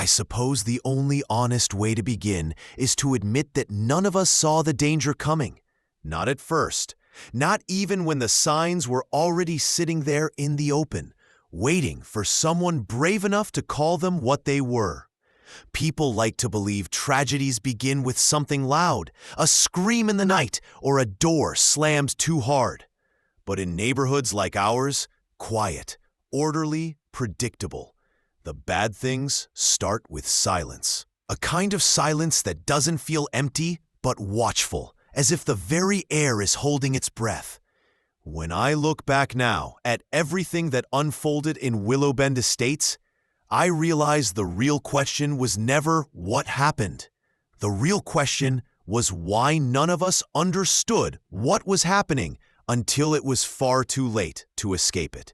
I suppose the only honest way to begin is to admit that none of us saw the danger coming. Not at first. Not even when the signs were already sitting there in the open, waiting for someone brave enough to call them what they were. People like to believe tragedies begin with something loud, a scream in the night, or a door slammed too hard. But in neighborhoods like ours, quiet, orderly, predictable, the bad things start with silence. A kind of silence that doesn't feel empty, but watchful, as if the very air is holding its breath. When I look back now at everything that unfolded in Willowbend Estates, I realize the real question was never what happened. The real question was why none of us understood what was happening until it was far too late to escape it.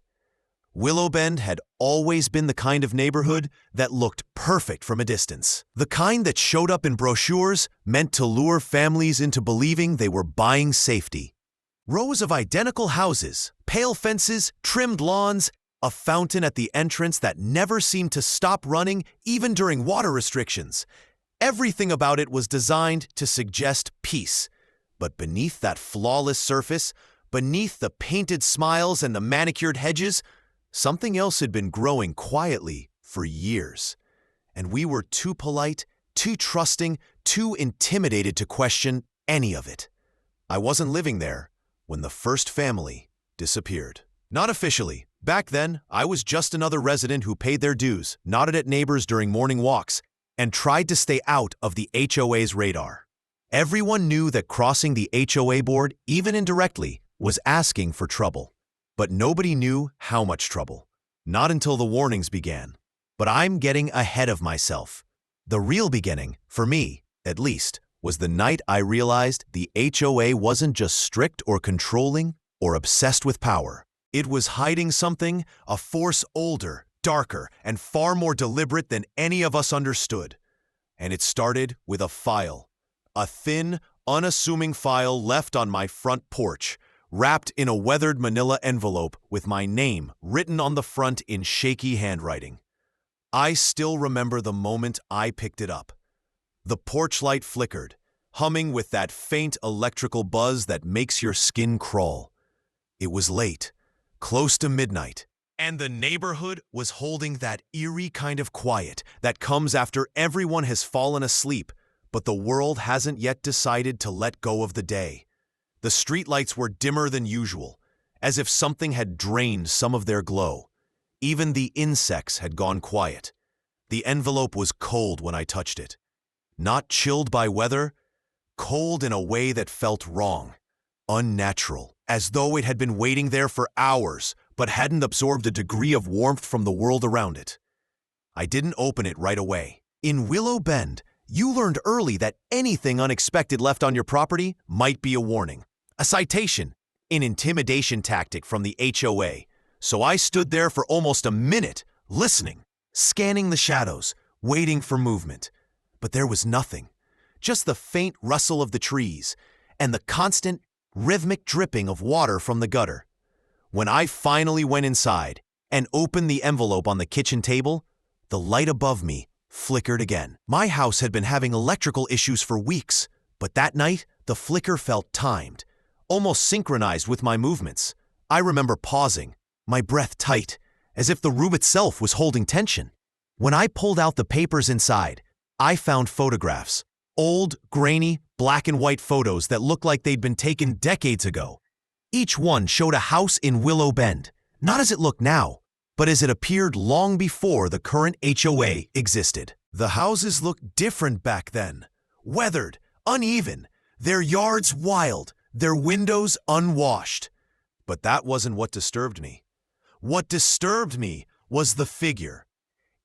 Willowbend had always been the kind of neighborhood that looked perfect from a distance. The kind that showed up in brochures meant to lure families into believing they were buying safety. Rows of identical houses, pale fences, trimmed lawns, a fountain at the entrance that never seemed to stop running even during water restrictions. Everything about it was designed to suggest peace. But beneath that flawless surface, beneath the painted smiles and the manicured hedges, something else had been growing quietly for years. And we were too polite, too trusting, too intimidated to question any of it. I wasn't living there when the first family disappeared. Not officially. Back then, I was just another resident who paid their dues, nodded at neighbors during morning walks, and tried to stay out of the HOA's radar. Everyone knew that crossing the HOA board, even indirectly, was asking for trouble. But nobody knew how much trouble. Not until the warnings began. But I'm getting ahead of myself. The real beginning, for me, at least, was the night I realized the HOA wasn't just strict or controlling or obsessed with power. It was hiding something, a force older, darker, and far more deliberate than any of us understood. And it started with a file. A thin, unassuming file left on my front porch, wrapped in a weathered manila envelope with my name written on the front in shaky handwriting. I still remember the moment I picked it up. The porch light flickered, humming with that faint electrical buzz that makes your skin crawl. It was late, close to midnight, and the neighborhood was holding that eerie kind of quiet that comes after everyone has fallen asleep, but the world hasn't yet decided to let go of the day. The streetlights were dimmer than usual, as if something had drained some of their glow. Even the insects had gone quiet. The envelope was cold when I touched it. Not chilled by weather, cold in a way that felt wrong, unnatural, as though it had been waiting there for hours but hadn't absorbed a degree of warmth from the world around it. I didn't open it right away. In Willowbend, you learned early that anything unexpected left on your property might be a warning, a citation, an intimidation tactic from the HOA. So I stood there for almost a minute, listening, scanning the shadows, waiting for movement. But there was nothing, just the faint rustle of the trees and the constant, rhythmic dripping of water from the gutter. When I finally went inside and opened the envelope on the kitchen table, the light above me flickered again. My house had been having electrical issues for weeks, but that night the flicker felt timed, almost synchronized with my movements. I remember pausing, my breath tight, as if the room itself was holding tension. When I pulled out the papers inside, I found photographs, old, grainy, black and white photos that looked like they'd been taken decades ago. Each one showed a house in Willowbend, not as it looked now, but as it appeared long before the current HOA existed. The houses looked different back then, weathered, uneven, their yards wild, their windows unwashed. But that wasn't what disturbed me. What disturbed me was the figure.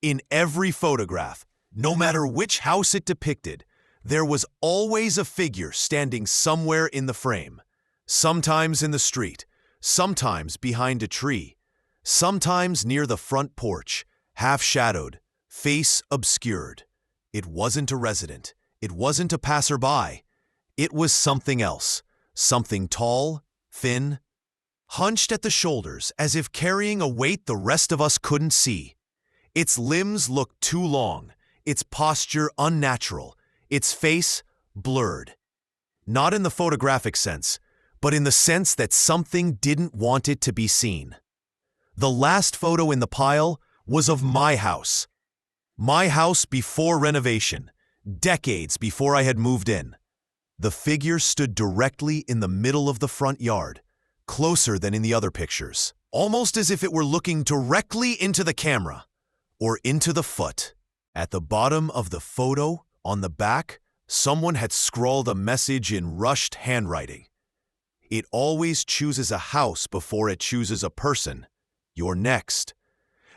In every photograph, no matter which house it depicted, there was always a figure standing somewhere in the frame. Sometimes in the street, sometimes behind a tree, sometimes near the front porch, half-shadowed, face obscured. It wasn't a resident. It wasn't a passerby. It was something else. Something tall, thin, hunched at the shoulders as if carrying a weight the rest of us couldn't see. Its limbs looked too long, its posture unnatural, its face blurred. Not in the photographic sense, but in the sense that something didn't want it to be seen. The last photo in the pile was of my house. My house before renovation, decades before I had moved in. The figure stood directly in the middle of the front yard, closer than in the other pictures, almost as if it were looking directly into the camera, or into the foot. At the bottom of the photo, on the back, someone had scrawled a message in rushed handwriting. It always chooses a house before it chooses a person. You're next.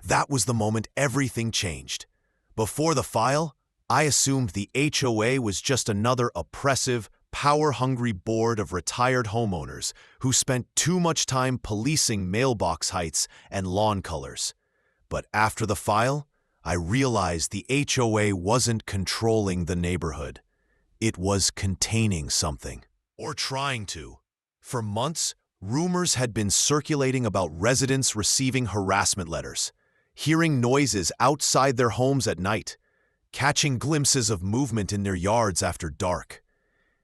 That was the moment everything changed. Before the file, I assumed the HOA was just another oppressive, power-hungry board of retired homeowners who spent too much time policing mailbox heights and lawn colors. But after the file, I realized the HOA wasn't controlling the neighborhood. It was containing something, or trying to. For months, rumors had been circulating about residents receiving harassment letters, hearing noises outside their homes at night, catching glimpses of movement in their yards after dark.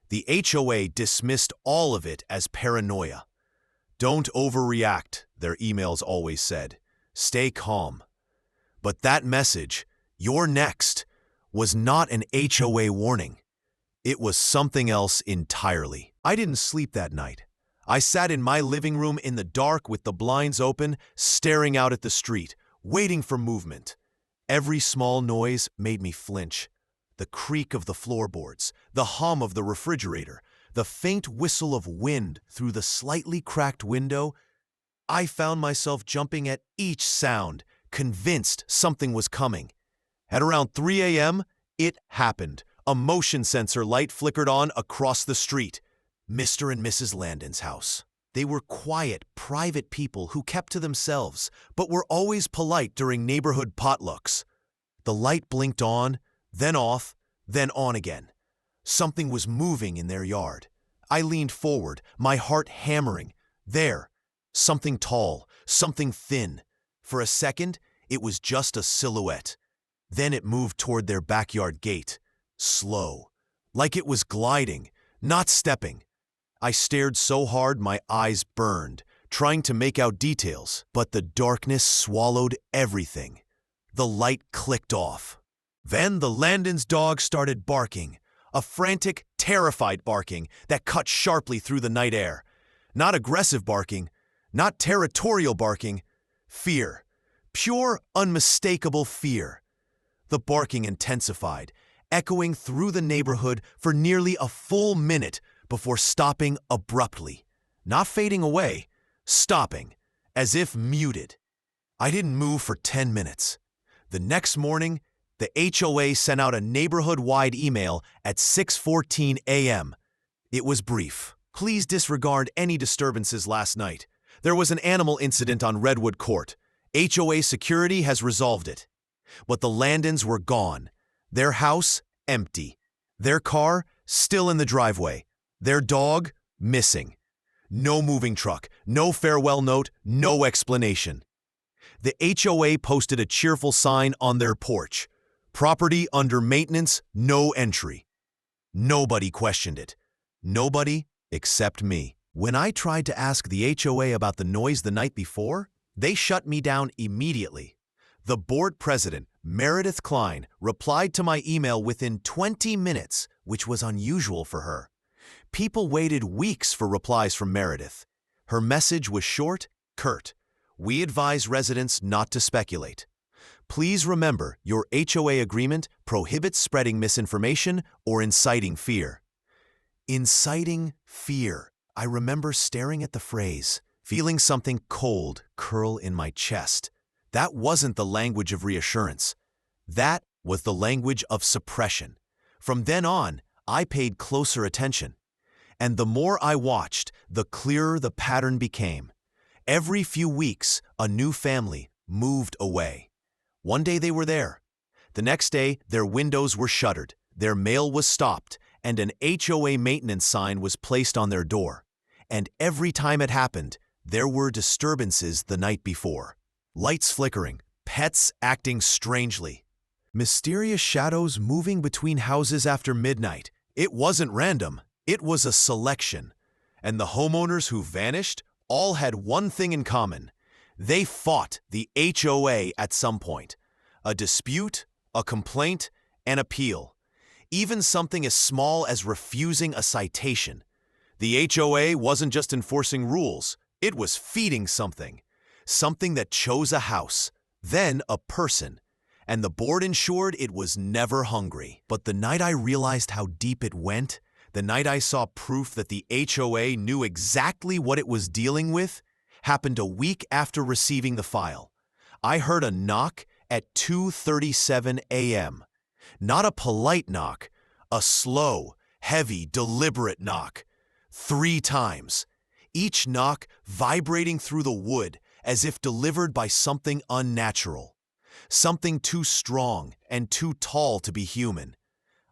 The HOA dismissed all of it as paranoia. Don't overreact, their emails always said. Stay calm. But that message, "You're next," was not an HOA warning. It was something else entirely. I didn't sleep that night. I sat in my living room in the dark with the blinds open, staring out at the street, waiting for movement. Every small noise made me flinch. The creak of the floorboards, the hum of the refrigerator, the faint whistle of wind through the slightly cracked window. I found myself jumping at each sound, convinced something was coming. At around 3 a.m., it happened. A motion sensor light flickered on across the street. Mr. and Mrs. Landon's house. They were quiet, private people who kept to themselves, but were always polite during neighborhood potlucks. The light blinked on, then off, then on again. Something was moving in their yard. I leaned forward, my heart hammering. There, something tall, something thin. For a second, it was just a silhouette. Then it moved toward their backyard gate, slow, like it was gliding, not stepping. I stared so hard my eyes burned, trying to make out details, but the darkness swallowed everything. The light clicked off. Then the Landon's dog started barking, a frantic, terrified barking that cut sharply through the night air. Not aggressive barking, not territorial barking, fear. Pure, unmistakable fear. The barking intensified, echoing through the neighborhood for nearly a full minute before stopping abruptly. Not fading away, stopping, as if muted. I didn't move for 10 minutes. The next morning, the HOA sent out a neighborhood-wide email at 6:14 a.m. It was brief. Please disregard any disturbances last night. There was an animal incident on Redwood Court. HOA security has resolved it. But the Landons were gone. Their house, empty. Their car, still in the driveway. Their dog, missing. No moving truck, no farewell note, no explanation. The HOA posted a cheerful sign on their porch. Property under maintenance, no entry. Nobody questioned it. Nobody except me. When I tried to ask the HOA about the noise the night before, they shut me down immediately. The board president, Meredith Klein, replied to my email within 20 minutes, which was unusual for her. People waited weeks for replies from Meredith. Her message was short, curt. We advise residents not to speculate. Please remember, your HOA agreement prohibits spreading misinformation or inciting fear. Inciting fear. I remember staring at the phrase, feeling something cold curl in my chest. That wasn't the language of reassurance. That was the language of suppression. From then on, I paid closer attention. And the more I watched, the clearer the pattern became. Every few weeks, a new family moved away. One day they were there. The next day, their windows were shuttered, their mail was stopped, and an HOA maintenance sign was placed on their door. And every time it happened, there were disturbances the night before. Lights flickering, pets acting strangely. Mysterious shadows moving between houses after midnight. It wasn't random, it was a selection. And the homeowners who vanished all had one thing in common. They fought the HOA at some point. A dispute, a complaint, an appeal. Even something as small as refusing a citation. The HOA wasn't just enforcing rules, it was feeding something. Something that chose a house, then a person. And the board ensured it was never hungry. But the night I realized how deep it went, the night I saw proof that the HOA knew exactly what it was dealing with, happened a week after receiving the file. I heard a knock at 2:37 a.m. Not a polite knock, a slow, heavy, deliberate knock. 3 times. Each knock vibrating through the wood as if delivered by something unnatural. Something too strong and too tall to be human.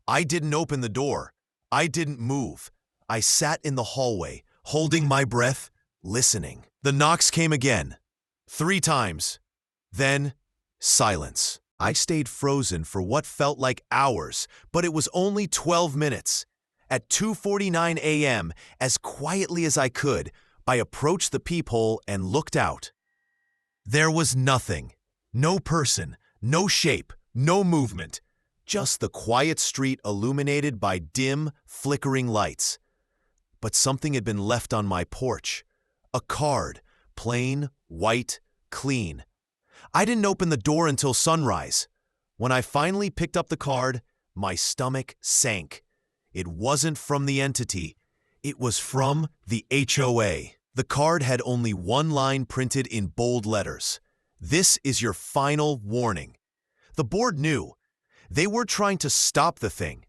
I didn't open the door. I didn't move. I sat in the hallway, holding my breath, listening. The knocks came again. 3 times. Then, silence. I stayed frozen for what felt like hours, but it was only 12 minutes. At 2:49 a.m., as quietly as I could, I approached the peephole and looked out. There was nothing. No person, no shape, no movement. Just the quiet street illuminated by dim, flickering lights. But something had been left on my porch. A card, plain, white, clean. I didn't open the door until sunrise. When I finally picked up the card, my stomach sank. It wasn't from the entity. It was from the HOA. The card had only one line printed in bold letters. This is your final warning. The board knew. They were trying to stop the thing.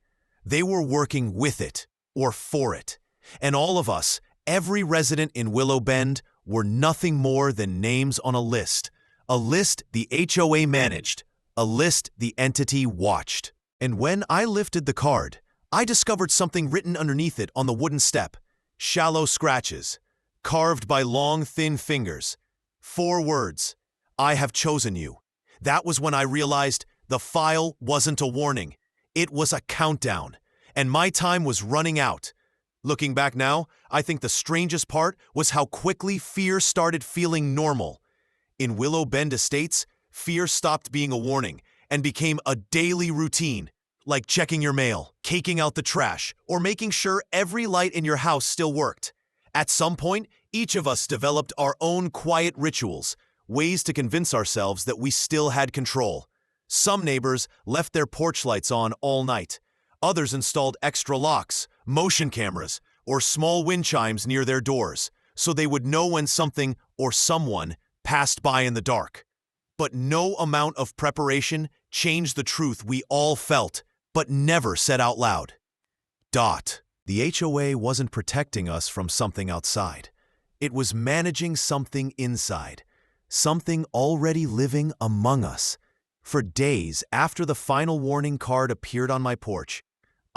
They were working with it, or for it. And all of us, every resident in Willow Bend, were nothing more than names on a list. A list the HOA managed. A list the entity watched. And when I lifted the card, I discovered something written underneath it on the wooden step. Shallow scratches, carved by long, thin fingers. 4 words. I have chosen you. That was when I realized the file wasn't a warning. It was a countdown. And my time was running out. Looking back now, I think the strangest part was how quickly fear started feeling normal. In Willow Bend Estates, fear stopped being a warning and became a daily routine, like checking your mail, caking out the trash, or making sure every light in your house still worked. At some point, each of us developed our own quiet rituals, ways to convince ourselves that we still had control. Some neighbors left their porch lights on all night. Others installed extra locks, motion cameras, or small wind chimes near their doors, so they would know when something or someone passed by in the dark. But no amount of preparation changed the truth we all felt, but never said out loud. The HOA wasn't protecting us from something outside. It was managing something inside, something already living among us. For days after the final warning card appeared on my porch,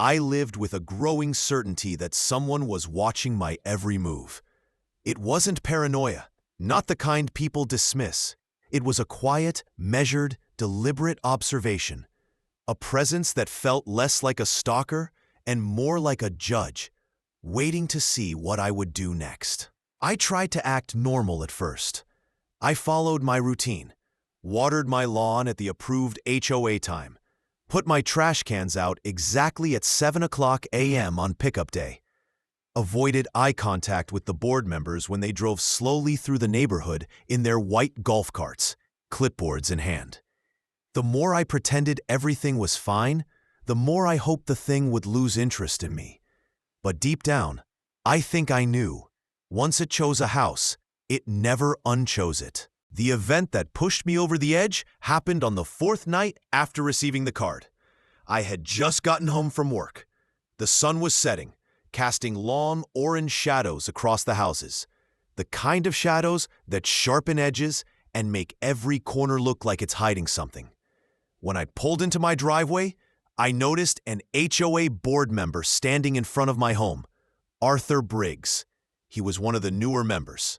I lived with a growing certainty that someone was watching my every move. It wasn't paranoia, not the kind people dismiss. It was a quiet, measured, deliberate observation. A presence that felt less like a stalker and more like a judge, waiting to see what I would do next. I tried to act normal at first. I followed my routine, watered my lawn at the approved HOA time, put my trash cans out exactly at 7 o'clock a.m. on pickup day, avoided eye contact with the board members when they drove slowly through the neighborhood in their white golf carts, clipboards in hand. The more I pretended everything was fine, the more I hoped the thing would lose interest in me. But deep down, I think I knew. Once it chose a house, it never unchose it. The event that pushed me over the edge happened on the 4th night after receiving the card. I had just gotten home from work. The sun was setting, casting long orange shadows across the houses. The kind of shadows that sharpen edges and make every corner look like it's hiding something. When I pulled into my driveway, I noticed an HOA board member standing in front of my home, Arthur Briggs. He was one of the newer members.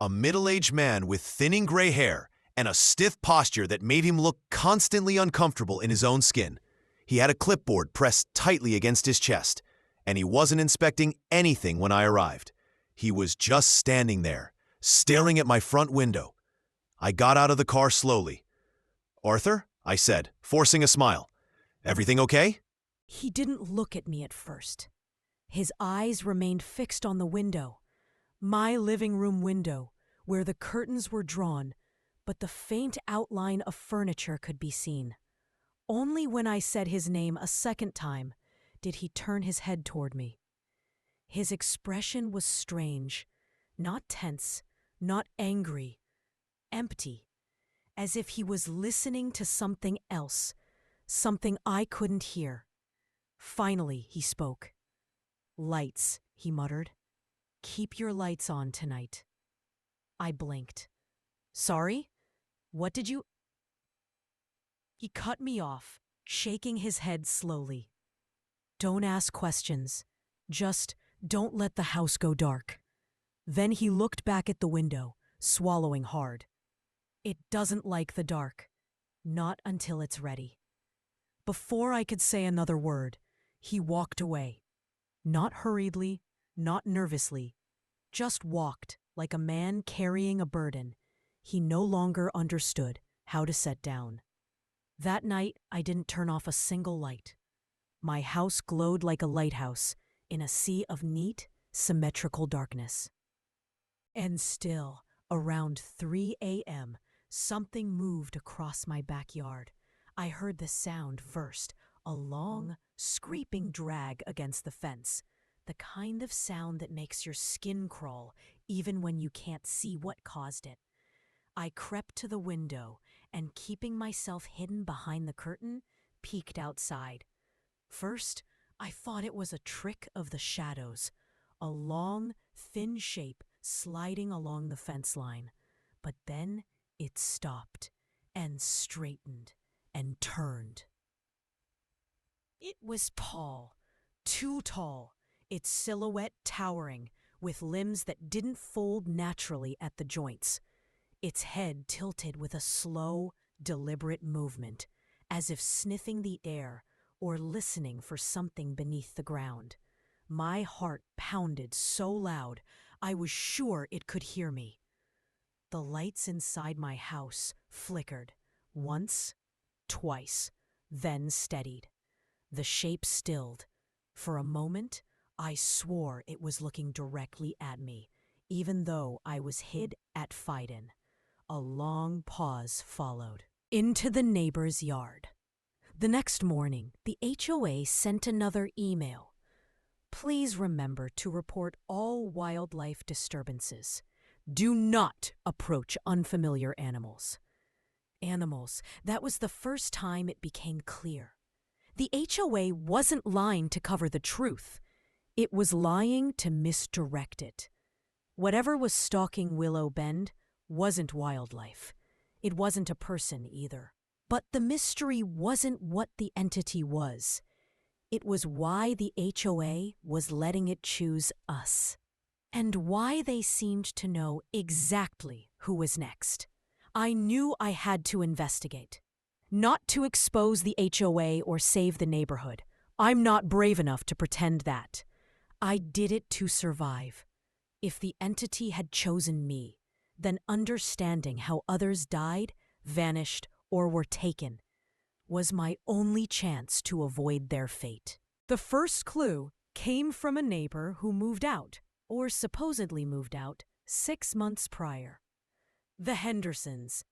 A middle-aged man with thinning gray hair and a stiff posture that made him look constantly uncomfortable in his own skin. He had a clipboard pressed tightly against his chest, and he wasn't inspecting anything when I arrived. He was just standing there, staring at my front window. I got out of the car slowly. "Arthur?" I said, forcing a smile. "Everything okay?" He didn't look at me at first. His eyes remained fixed on the window, my living room window, where the curtains were drawn, but the faint outline of furniture could be seen. Only when I said his name a second time did he turn his head toward me. His expression was strange, not tense, not angry, empty, as if he was listening to something else, something I couldn't hear. Finally, he spoke. "Lights," he muttered. "Keep your lights on tonight." I blinked. "Sorry? What did you—" He cut me off, shaking his head slowly. "Don't ask questions. Just don't let the house go dark." Then he looked back at the window, swallowing hard. "It doesn't like the dark. Not until it's ready." Before I could say another word, he walked away. Not hurriedly, not nervously, just walked like a man carrying a burden he no longer understood how to set down. That night, I didn't turn off a single light. My house glowed like a lighthouse in a sea of neat, symmetrical darkness. And still, around 3 a.m., something moved across my backyard. I heard the sound first, a long, scraping drag against the fence, the kind of sound that makes your skin crawl even when you can't see what caused it. I crept to the window and, keeping myself hidden behind the curtain, peeked outside. First, I thought it was a trick of the shadows, a long, thin shape sliding along the fence line. But then it stopped and straightened and turned. It was Paul, too tall, its silhouette towering, with limbs that didn't fold naturally at the joints. Its head tilted with a slow, deliberate movement, as if sniffing the air or listening for something beneath the ground. My heart pounded so loud, I was sure it could hear me. The lights inside my house flickered, once, twice, then steadied. The shape stilled. For a moment, I swore it was looking directly at me, even though I was hid at Fiden. A long pause followed. Into the neighbor's yard. The next morning, the HOA sent another email. "Please remember to report all wildlife disturbances. Do not approach unfamiliar animals." Animals. That was the first time it became clear. The HOA wasn't lying to cover the truth. It was lying to misdirect it. Whatever was stalking Willow Bend wasn't wildlife. It wasn't a person either. But the mystery wasn't what the entity was. It was why the HOA was letting it choose us. And why they seemed to know exactly who was next. I knew I had to investigate. Not to expose the HOA or save the neighborhood. I'm not brave enough to pretend that. I did it to survive. If the entity had chosen me, then understanding how others died, vanished, or were taken was my only chance to avoid their fate. The first clue came from a neighbor who moved out, or supposedly moved out, 6 months prior. The Hendersons.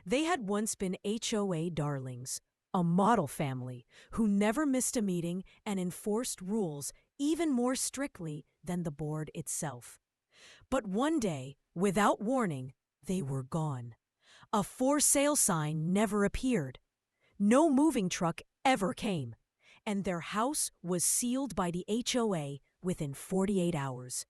They had once been HOA darlings, a model family who never missed a meeting and enforced rules even more strictly than the board itself. But one day, without warning, they were gone. A for sale sign never appeared. No moving truck ever came. And their house was sealed by the HOA within 48 hours.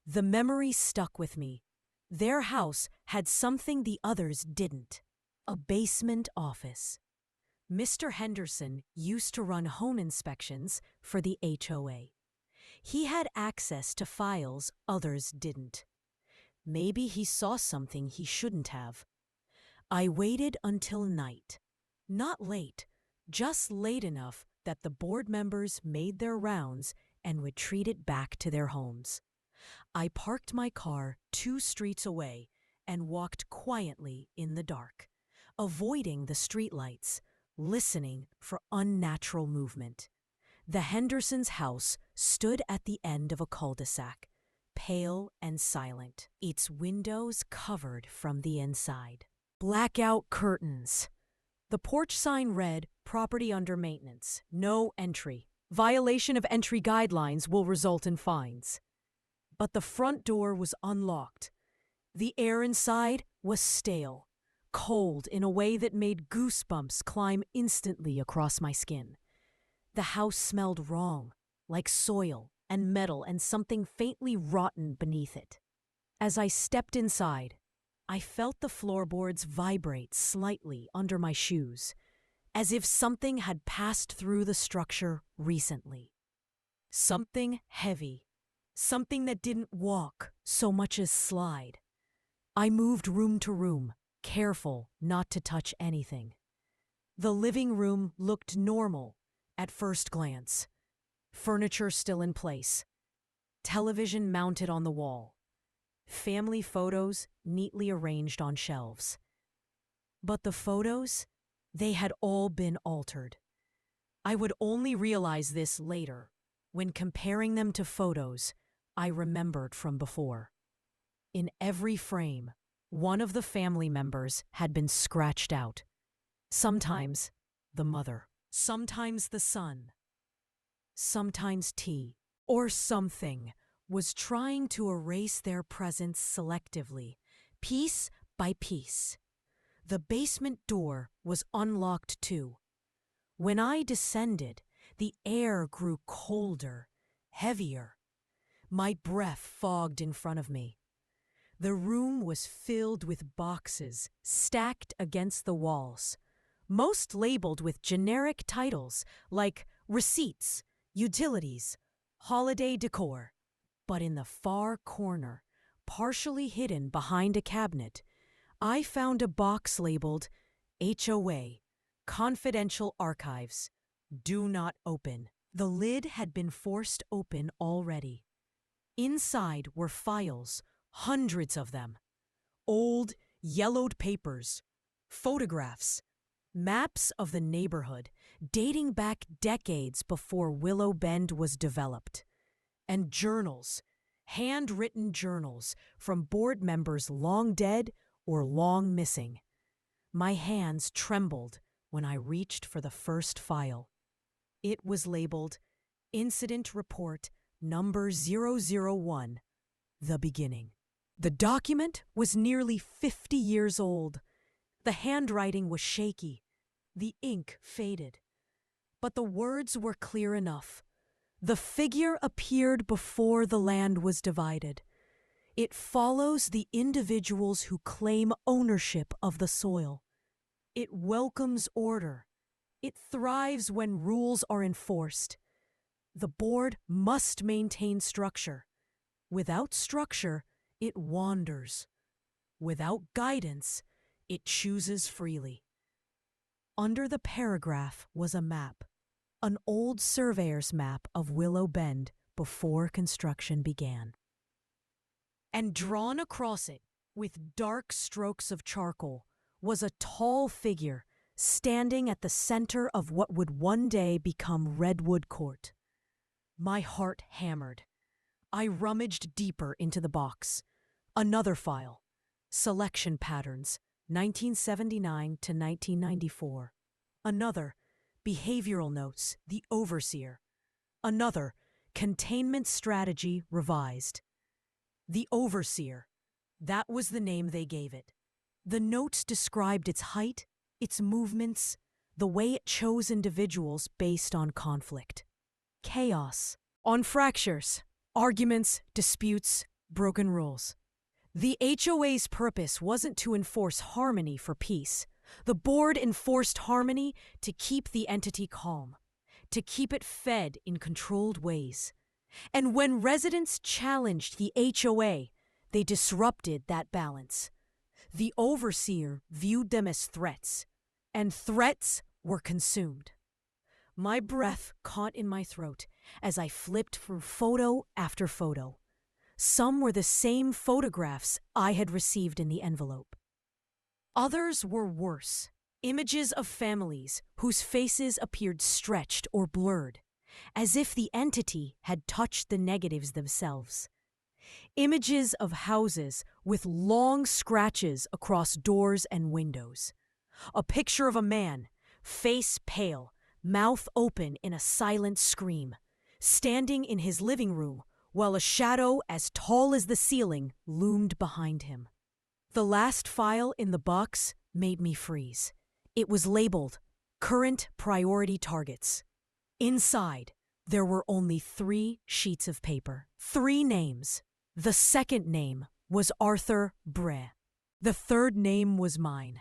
The memory stuck with me. Their house had something the others didn't. A basement office. Mr. Henderson used to run home inspections for the HOA. He had access to files others didn't. Maybe he saw something he shouldn't have. I waited until night. Not late, just late enough that the board members made their rounds and retreated back to their homes. I parked my car 2 streets away and walked quietly in the dark, avoiding the streetlights, listening for unnatural movement. The Hendersons' house stood at the end of a cul-de-sac, pale and silent, its windows covered from the inside. Blackout curtains. The porch sign read, "Property under maintenance. No entry. Violation of entry guidelines will result in fines." But the front door was unlocked. The air inside was stale, cold in a way that made goosebumps climb instantly across my skin. The house smelled wrong, like soil and metal and something faintly rotten beneath it. As I stepped inside, I felt the floorboards vibrate slightly under my shoes, as if something had passed through the structure recently. Something heavy, something that didn't walk so much as slide. I moved room to room, careful not to touch anything. The living room looked normal at first glance. Furniture still in place. Television mounted on the wall. Family photos neatly arranged on shelves. But the photos, they had all been altered. I would only realize this later, when comparing them to photos I remembered from before. In every frame, one of the family members had been scratched out. Sometimes the mother, sometimes the son, sometimes T, or something was trying to erase their presence selectively, piece by piece. The basement door was unlocked too. When I descended, the air grew colder, heavier. My breath fogged in front of me. The room was filled with boxes stacked against the walls, most labeled with generic titles like receipts, utilities, holiday decor. But in the far corner, partially hidden behind a cabinet, I found a box labeled HOA, Confidential Archives, Do Not Open. The lid had been forced open already. Inside were files, hundreds of them. Old, yellowed papers, photographs, maps of the neighborhood dating back decades before Willow Bend was developed, and journals, handwritten journals from board members long dead or long missing. My hands trembled when I reached for the first file. It was labeled Incident Report Number 001, The Beginning. The document was nearly 50 years old. The handwriting was shaky. The ink faded. But the words were clear enough. The figure appeared before the land was divided. It follows the individuals who claim ownership of the soil. It welcomes order. It thrives when rules are enforced. The board must maintain structure. Without structure, it wanders. Without guidance, it chooses freely. Under the paragraph was a map, an old surveyor's map of Willow Bend before construction began. And drawn across it, with dark strokes of charcoal, was a tall figure standing at the center of what would one day become Redwood Court. My heart hammered. I rummaged deeper into the box. Another file. Selection Patterns, 1979 to 1994. Another. Behavioral Notes, The Overseer. Another. Containment Strategy Revised. The Overseer. That was the name they gave it. The notes described its height, its movements, the way it chose individuals based on conflict. Chaos. On fractures, arguments, disputes, broken rules. The HOA's purpose wasn't to enforce harmony for peace. The board enforced harmony to keep the entity calm, to keep it fed in controlled ways. And when residents challenged the HOA, they disrupted that balance. The overseer viewed them as threats, and threats were consumed. My breath caught in my throat as I flipped through photo after photo. Some were the same photographs I had received in the envelope. Others were worse, images of families whose faces appeared stretched or blurred, as if the entity had touched the negatives themselves. Images of houses with long scratches across doors and windows. A picture of a man, face pale, mouth open in a silent scream, standing in his living room while a shadow as tall as the ceiling loomed behind him. The last file in the box made me freeze. It was labeled Current Priority Targets. Inside, there were only 3 sheets of paper, 3 names. The second name was Arthur Bre. The third name was mine.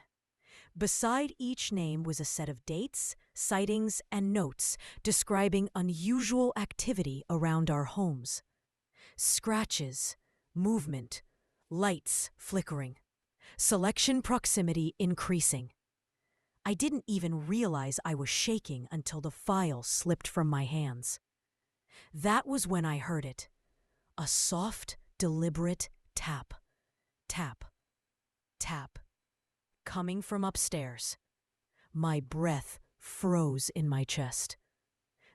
Beside each name was a set of dates, sightings, and notes describing unusual activity around our homes. Scratches, movement, lights flickering, selection proximity increasing. I didn't even realize I was shaking until the file slipped from my hands. That was when I heard it. A soft, deliberate tap, tap, tap, coming from upstairs. My breath froze in my chest.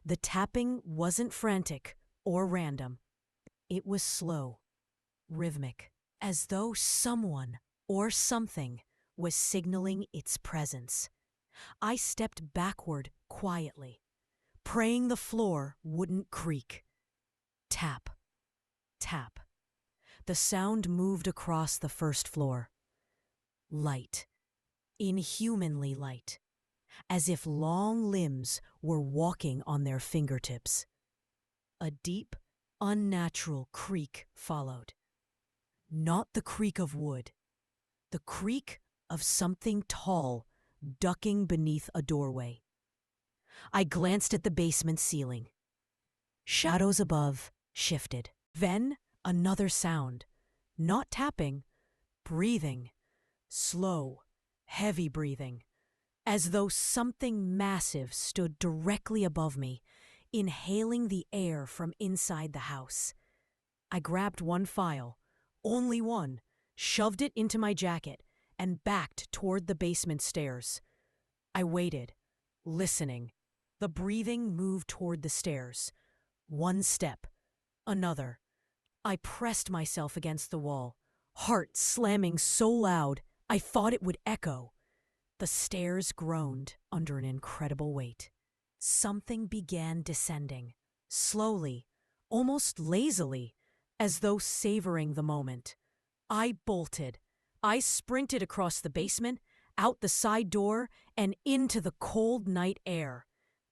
The tapping wasn't frantic or random. It was slow, rhythmic, as though someone or something was signaling its presence. I stepped backward quietly, praying the floor wouldn't creak. Tap, tap. The sound moved across the first floor. Light, inhumanly light, as if long limbs were walking on their fingertips. A deep, unnatural creak followed. Not the creak of wood, the creak of something tall ducking beneath a doorway. I glanced at the basement ceiling. Shadows above shifted. Then another sound. Not tapping, breathing. Slow, heavy breathing. As though something massive stood directly above me, inhaling the air from inside the house. I grabbed one file, only one, shoved it into my jacket, and backed toward the basement stairs. I waited, listening. The breathing moved toward the stairs. One step, another. I pressed myself against the wall, heart slamming so loud I thought it would echo. The stairs groaned under an incredible weight. Something began descending, slowly, almost lazily, as though savoring the moment. I bolted. I sprinted across the basement, out the side door, and into the cold night air.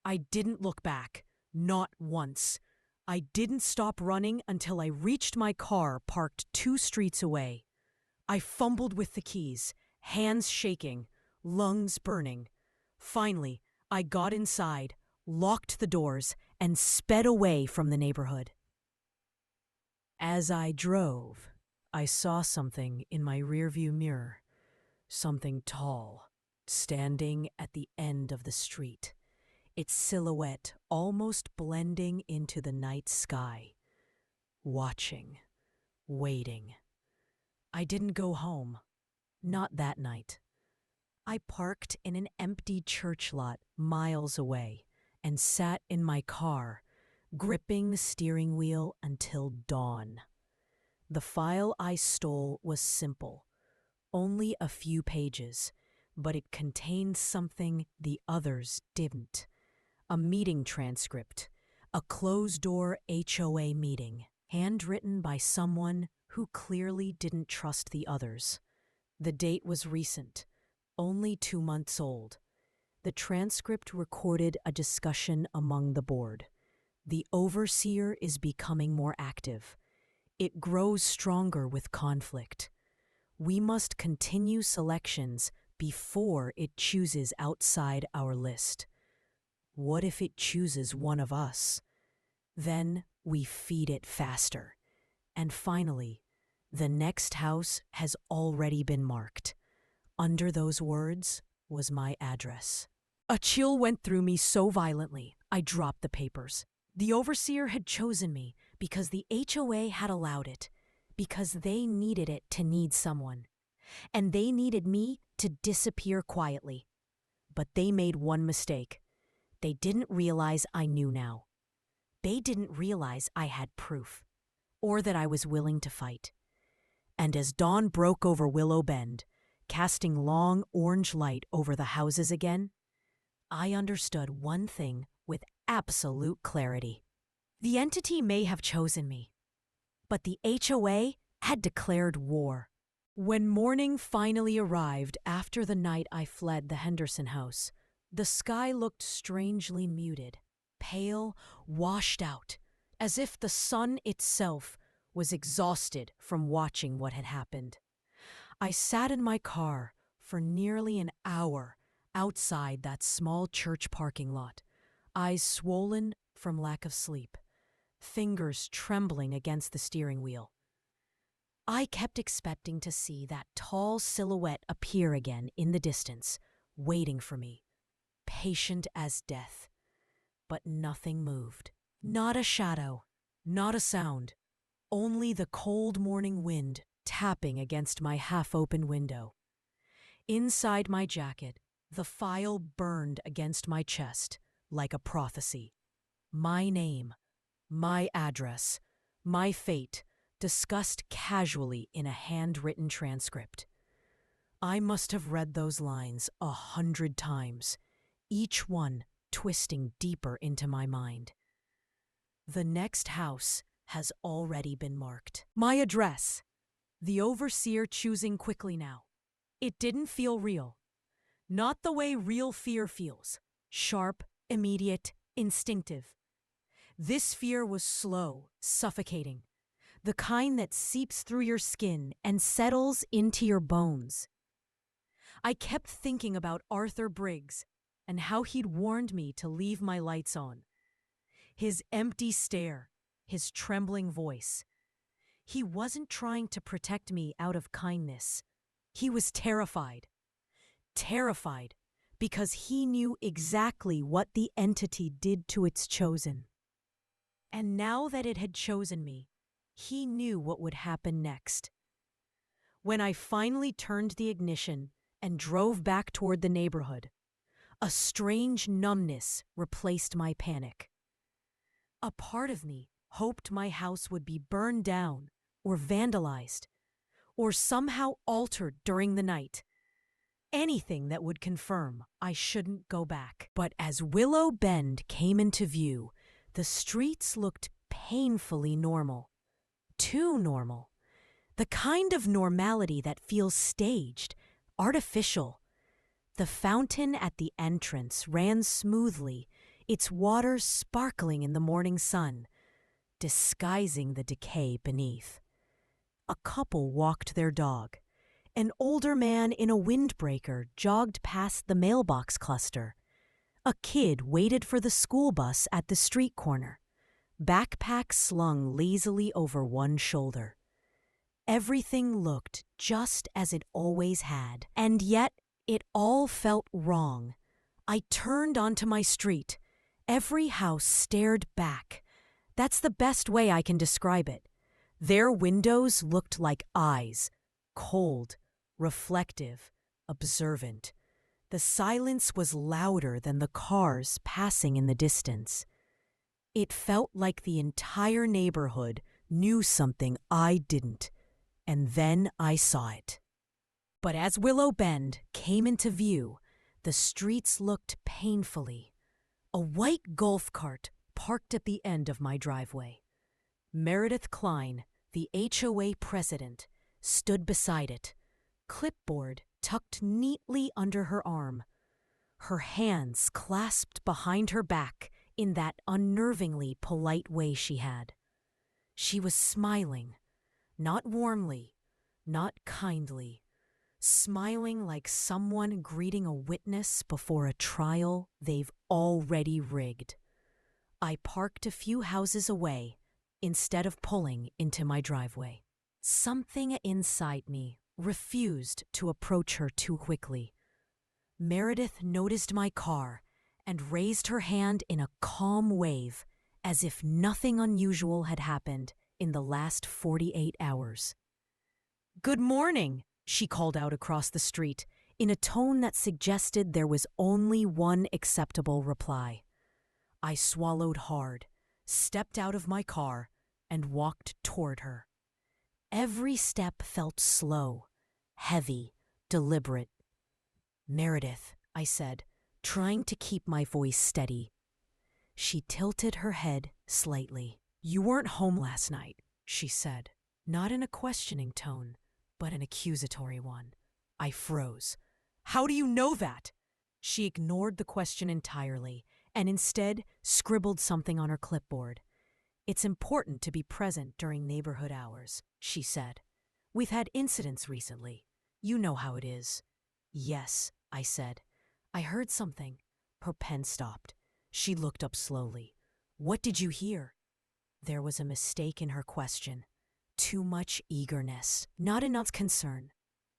I didn't look back, not once. I didn't stop running until I reached my car parked 2 streets away. I fumbled with the keys, hands shaking, lungs burning. Finally, I got inside, locked the doors, and sped away from the neighborhood. As I drove, I saw something in my rearview mirror. Something tall, standing at the end of the street, its silhouette almost blending into the night sky. Watching, waiting. I didn't go home. Not that night. I parked in an empty church lot miles away and sat in my car, gripping the steering wheel until dawn. The file I stole was simple, only a few pages, but it contained something the others didn't. A meeting transcript, a closed-door HOA meeting, handwritten by someone who clearly didn't trust the others. The date was recent, only 2 months old. The transcript recorded a discussion among the board. The overseer is becoming more active. It grows stronger with conflict. We must continue selections before it chooses outside our list. What if it chooses one of us? Then we feed it faster. And finally, The next house has already been marked. Under those words was my address. A chill went through me so violently, I dropped the papers. The overseer had chosen me because the HOA had allowed it, because they needed it to need someone. And they needed me to disappear quietly. But they made one mistake. They didn't realize I knew now. They didn't realize I had proof, or that I was willing to fight. And as dawn broke over Willow Bend, casting long orange light over the houses again, I understood one thing with absolute clarity. The entity may have chosen me, but the HOA had declared war. When morning finally arrived after the night I fled the Henderson house, the sky looked strangely muted, pale, washed out, as if the sun itself was exhausted from watching what had happened. I sat in my car for nearly an hour outside that small church parking lot, eyes swollen from lack of sleep, fingers trembling against the steering wheel. I kept expecting to see that tall silhouette appear again in the distance, waiting for me, patient as death. But nothing moved. Not a shadow, not a sound, only the cold morning wind tapping against my half-open window. Inside my jacket, the file burned against my chest like a prophecy. My name, my address, my fate, discussed casually in a handwritten transcript. I must have read those lines 100 times, each one twisting deeper into my mind. The next house has already been marked. My address. The overseer choosing quickly now. It didn't feel real. Not the way real fear feels. Sharp, immediate, instinctive. This fear was slow, suffocating. The kind that seeps through your skin and settles into your bones. I kept thinking about Arthur Briggs and how he'd warned me to leave my lights on. His empty stare, his trembling voice. He wasn't trying to protect me out of kindness. He was terrified. Terrified because he knew exactly what the entity did to its chosen. And now that it had chosen me, he knew what would happen next. When I finally turned the ignition and drove back toward the neighborhood, a strange numbness replaced my panic. A part of me hoped my house would be burned down or vandalized or somehow altered during the night. Anything that would confirm I shouldn't go back. But as Willow Bend came into view, the streets looked painfully normal. Too normal. The kind of normality that feels staged, artificial. The fountain at the entrance ran smoothly, its water sparkling in the morning sun, disguising the decay beneath. A couple walked their dog. An older man in a windbreaker jogged past the mailbox cluster. A kid waited for the school bus at the street corner, backpack slung lazily over one shoulder. Everything looked just as it always had, and yet it all felt wrong. I turned onto my street. Every house stared back. That's the best way I can describe it. Their windows looked like eyes, cold, reflective, observant. The silence was louder than the cars passing in the distance. It felt like the entire neighborhood knew something I didn't, and then I saw it. But as Willow Bend came into view, the streets looked painfully. A white golf cart parked at the end of my driveway. Meredith Klein, the HOA president, stood beside it, clipboard tucked neatly under her arm, her hands clasped behind her back in that unnervingly polite way she had. She was smiling, not warmly, not kindly, smiling like someone greeting a witness before a trial they've already rigged. I parked a few houses away instead of pulling into my driveway. Something inside me refused to approach her too quickly. Meredith noticed my car and raised her hand in a calm wave, as if nothing unusual had happened in the last 48 hours. "Good morning," she called out across the street, in a tone that suggested there was only one acceptable reply. I swallowed hard, stepped out of my car, and walked toward her. Every step felt slow, heavy, deliberate. "Meredith," I said, trying to keep my voice steady. She tilted her head slightly. "You weren't home last night," she said, not in a questioning tone, but an accusatory one. I froze. "How do you know that?" She ignored the question entirely and instead scribbled something on her clipboard. "It's important to be present during neighborhood hours," she said. "We've had incidents recently. You know how it is." "Yes," I said. "I heard something." Her pen stopped. She looked up slowly. "What did you hear?" There was a mistake in her question. Too much eagerness, not enough concern.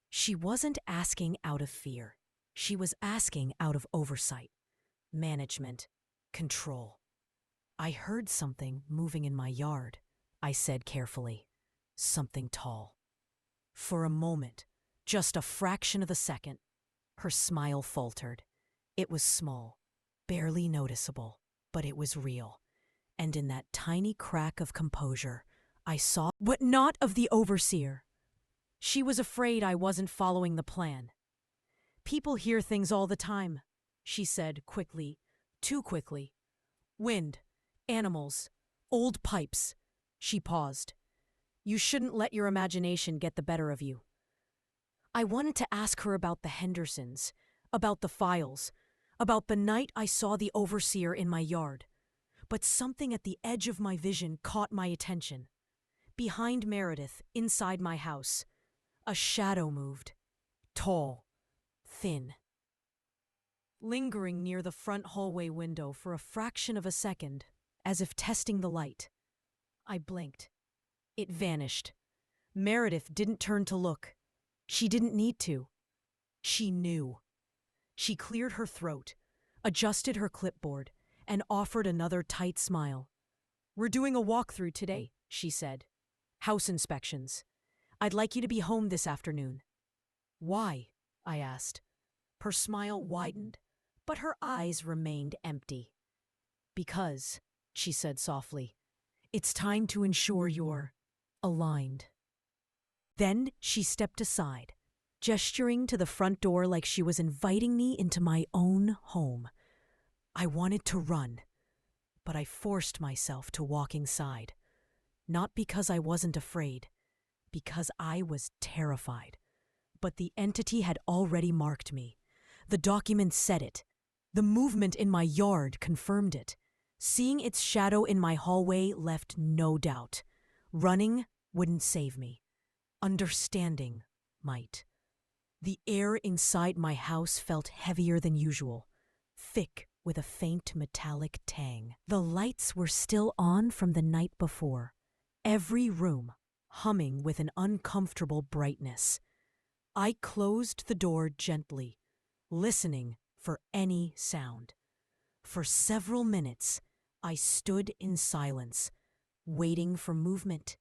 She wasn't asking out of fear. She was asking out of oversight, management, control. "I heard something moving in my yard," I said carefully. "Something tall." For a moment, just a fraction of a second, her smile faltered. It was small, barely noticeable, but it was real. And in that tiny crack of composure, I saw what not of the overseer. She was afraid I wasn't following the plan. "People hear things all the time," she said quickly, too quickly. "Wind, animals, old pipes." She paused. "You shouldn't let your imagination get the better of you." I wanted to ask her about the Hendersons, about the files, about the night I saw the overseer in my yard. But something at the edge of my vision caught my attention. Behind Meredith, inside my house, a shadow moved. Tall, thin. Lingering near the front hallway window for a fraction of a second, as if testing the light. I blinked. It vanished. Meredith didn't turn to look. She didn't need to. She knew. She cleared her throat, adjusted her clipboard, and offered another tight smile. "We're doing a walkthrough today," she said. "House inspections. I'd like you to be home this afternoon." "Why?" I asked. Her smile widened, but her eyes remained empty. "Because," she said softly, "it's time to ensure you're aligned." Then she stepped aside, gesturing to the front door like she was inviting me into my own home. I wanted to run, but I forced myself to walk inside. Not because I wasn't afraid, because I was terrified. But the entity had already marked me. The document said it. The movement in my yard confirmed it. Seeing its shadow in my hallway left no doubt. Running wouldn't save me. Understanding might. The air inside my house felt heavier than usual, thick with a faint metallic tang. The lights were still on from the night before, every room humming with an uncomfortable brightness. I closed the door gently, listening for any sound. For several minutes, I stood in silence, waiting for movement.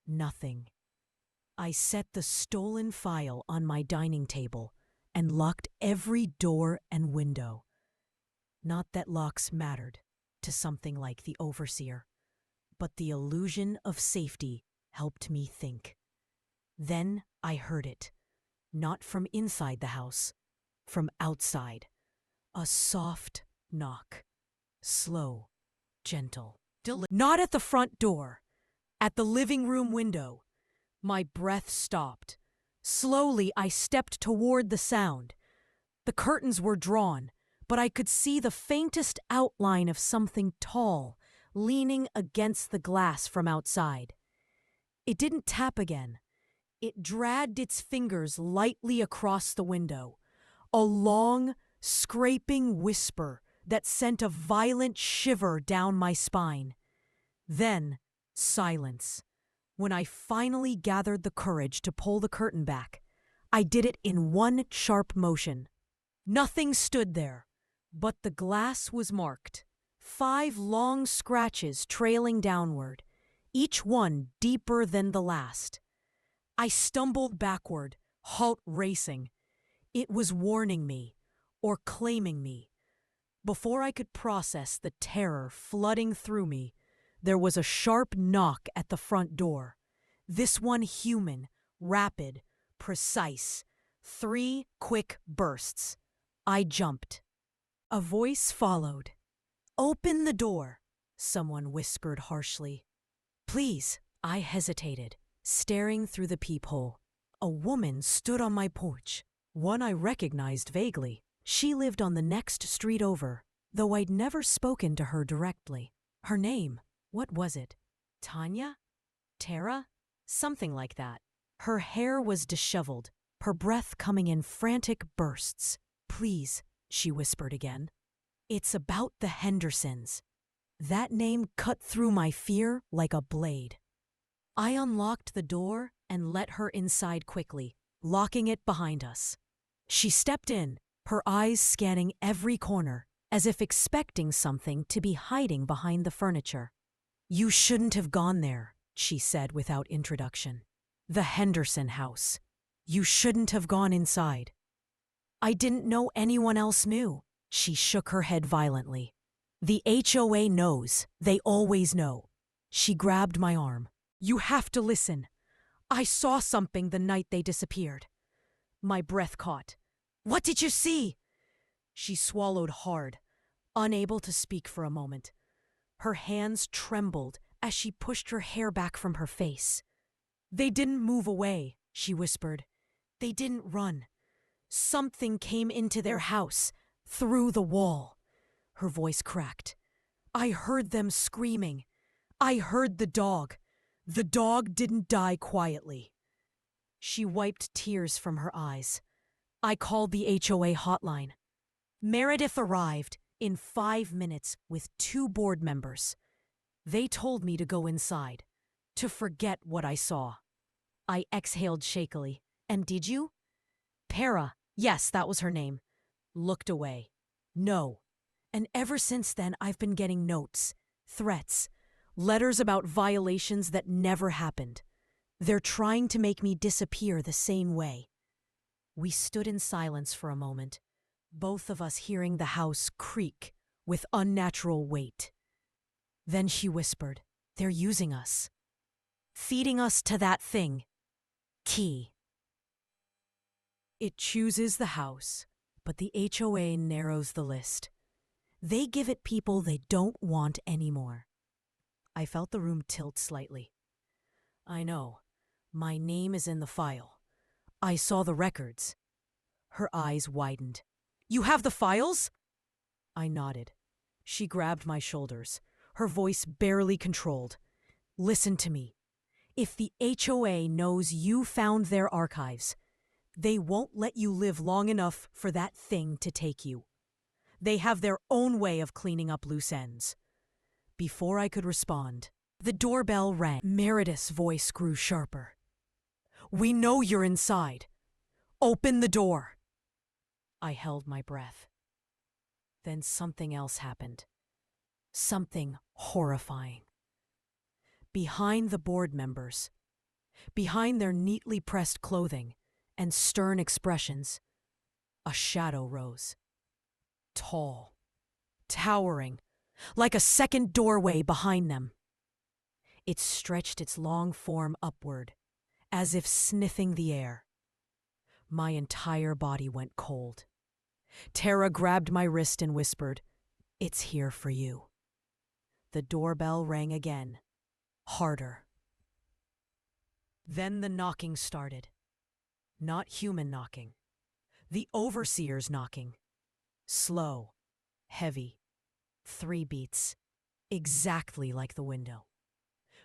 Nothing. I set the stolen file on my dining table and locked every door and window. Not that locks mattered to something like the overseer, but the illusion of safety helped me think. Then I heard it, not from inside the house, from outside. A soft knock, slow, gentle. Not at the front door, at the living room window. My breath stopped. Slowly, I stepped toward the sound. The curtains were drawn, but I could see the faintest outline of something tall leaning against the glass from outside. It didn't tap again. It dragged its fingers lightly across the window, a long, scraping whisper that sent a violent shiver down my spine. Then, silence. When I finally gathered the courage to pull the curtain back, I did it in one sharp motion. Nothing stood there, but the glass was marked. 5 long scratches trailing downward, each one deeper than the last. I stumbled backward, heart racing. It was warning me, or claiming me. Before I could process the terror flooding through me, there was a sharp knock at the front door. This one human, rapid, precise. 3 quick bursts. I jumped. A voice followed. "Open the door," someone whispered harshly. "Please," I hesitated, staring through the peephole. A woman stood on my porch, one I recognized vaguely. She lived on the next street over, though I'd never spoken to her directly. Her name, what was it? Tanya? Tara? Something like that. Her hair was disheveled, her breath coming in frantic bursts. "Please," she whispered again. "It's about the Hendersons." That name cut through my fear like a blade. I unlocked the door and let her inside quickly, locking it behind us. She stepped in, her eyes scanning every corner, as if expecting something to be hiding behind the furniture. "You shouldn't have gone there," she said without introduction. "The Henderson house. You shouldn't have gone inside." "I didn't know anyone else knew." She shook her head violently. "The HOA knows. They always know." She grabbed my arm. "You have to listen. I saw something the night they disappeared." My breath caught. "What did you see?" She swallowed hard, unable to speak for a moment. Her hands trembled as she pushed her hair back from her face. "They didn't move away," she whispered. "They didn't run. Something came into their house, through the wall." Her voice cracked. "I heard them screaming. I heard the dog. The dog didn't die quietly." She wiped tears from her eyes. I called the HOA hotline. Meredith arrived in 5 minutes with 2 board members. They told me to go inside, to forget what I saw. I exhaled shakily. "And did you?" Para, yes, that was her name, looked away. "No." And ever since then, I've been getting notes, threats, letters about violations that never happened. They're trying to make me disappear the same way. We stood in silence for a moment, both of us hearing the house creak with unnatural weight. Then she whispered, "They're using us. Feeding us to that thing. Key." It chooses the house, but the HOA narrows the list. They give it people they don't want anymore. I felt the room tilt slightly. "I know. My name is in the file. I saw the records." Her eyes widened. "You have the files?" I nodded. She grabbed my shoulders, her voice barely controlled. "Listen to me. If the HOA knows you found their archives, they won't let you live long enough for that thing to take you. They have their own way of cleaning up loose ends." Before I could respond, the doorbell rang. Meredith's voice grew sharper. "We know you're inside. Open the door." I held my breath. Then something else happened. Something horrifying. Behind the board members, behind their neatly pressed clothing and stern expressions, a shadow rose. Tall, towering, like a second doorway behind them. It stretched its long form upward, as if sniffing the air. My entire body went cold. Tara grabbed my wrist and whispered, "It's here for you." The doorbell rang again, harder. Then the knocking started. Not human knocking. The overseer's knocking. Slow, heavy, 3 beats, exactly like the window.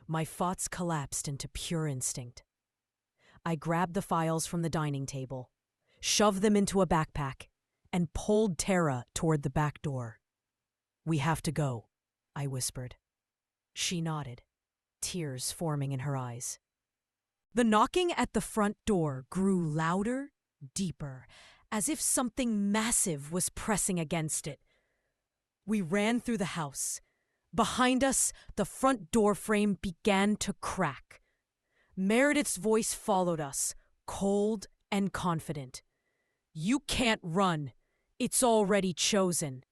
My thoughts collapsed into pure instinct. I grabbed the files from the dining table, shoved them into a backpack, and pulled Tara toward the back door. "We have to go," I whispered. She nodded, tears forming in her eyes. The knocking at the front door grew louder, deeper, as if something massive was pressing against it. We ran through the house. Behind us, the front door frame began to crack. Meredith's voice followed us, cold and confident. "You can't run. It's already chosen."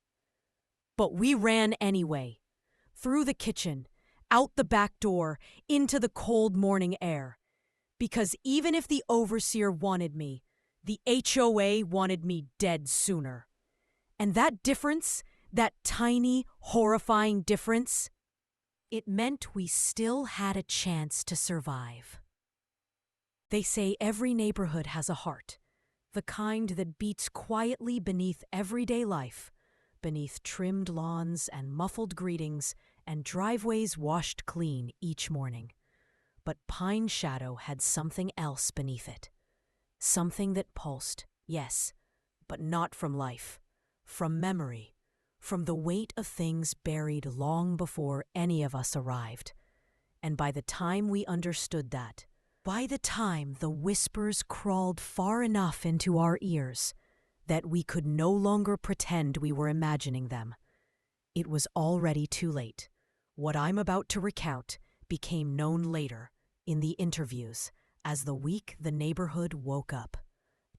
But we ran anyway. Through the kitchen, out the back door, into the cold morning air. Because even if the overseer wanted me, the HOA wanted me dead sooner. And that difference, that tiny, horrifying difference, it meant we still had a chance to survive. They say every neighborhood has a heart, the kind that beats quietly beneath everyday life, beneath trimmed lawns and muffled greetings and driveways washed clean each morning. But Pine Shadow had something else beneath it. Something that pulsed, yes, but not from life, from memory, from the weight of things buried long before any of us arrived. And by the time we understood that, by the time the whispers crawled far enough into our ears that we could no longer pretend we were imagining them, it was already too late. What I'm about to recount became known later, in the interviews, as the week the neighborhood woke up.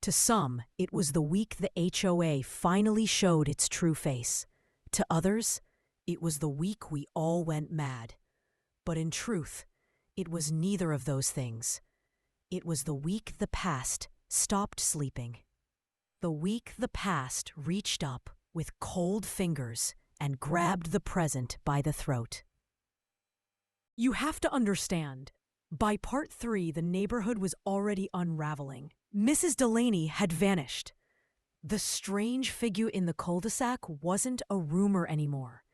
To some, it was the week the HOA finally showed its true face. To others, it was the week we all went mad. But in truth, it was neither of those things. It was the week the past stopped sleeping. The week the past reached up with cold fingers and grabbed the present by the throat. You have to understand, by part 3, the neighborhood was already unraveling. Mrs. Delaney had vanished. The strange figure in the cul-de-sac wasn't a rumor anymore.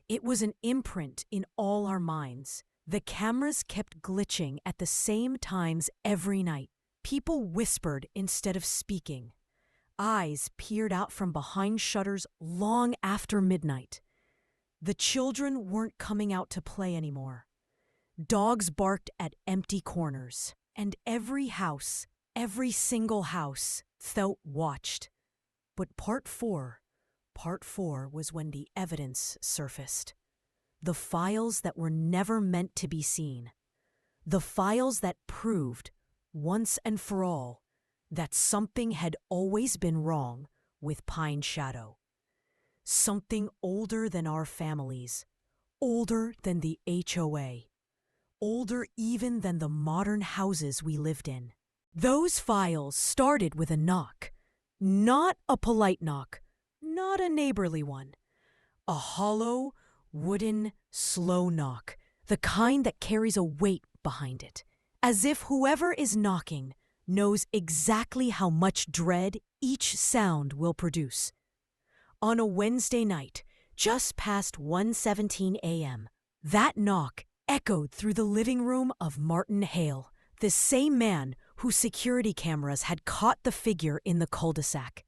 It was an imprint in all our minds. The cameras kept glitching at the same times every night. People whispered instead of speaking. Eyes peered out from behind shutters long after midnight. The children weren't coming out to play anymore. Dogs barked at empty corners, and every house, every single house, felt watched. But part 4 was when the evidence surfaced. The files that were never meant to be seen. The files that proved, once and for all, that something had always been wrong with Pine Shadow. Something older than our families, older than the HOA. Older even than the modern houses we lived in. Those files started with a knock. Not a polite knock, not a neighborly one. A hollow, wooden, slow knock, the kind that carries a weight behind it, as if whoever is knocking knows exactly how much dread each sound will produce. On a Wednesday night, just past 1:17 a.m., that knock echoed through the living room of Martin Hale, the same man whose security cameras had caught the figure in the cul-de-sac.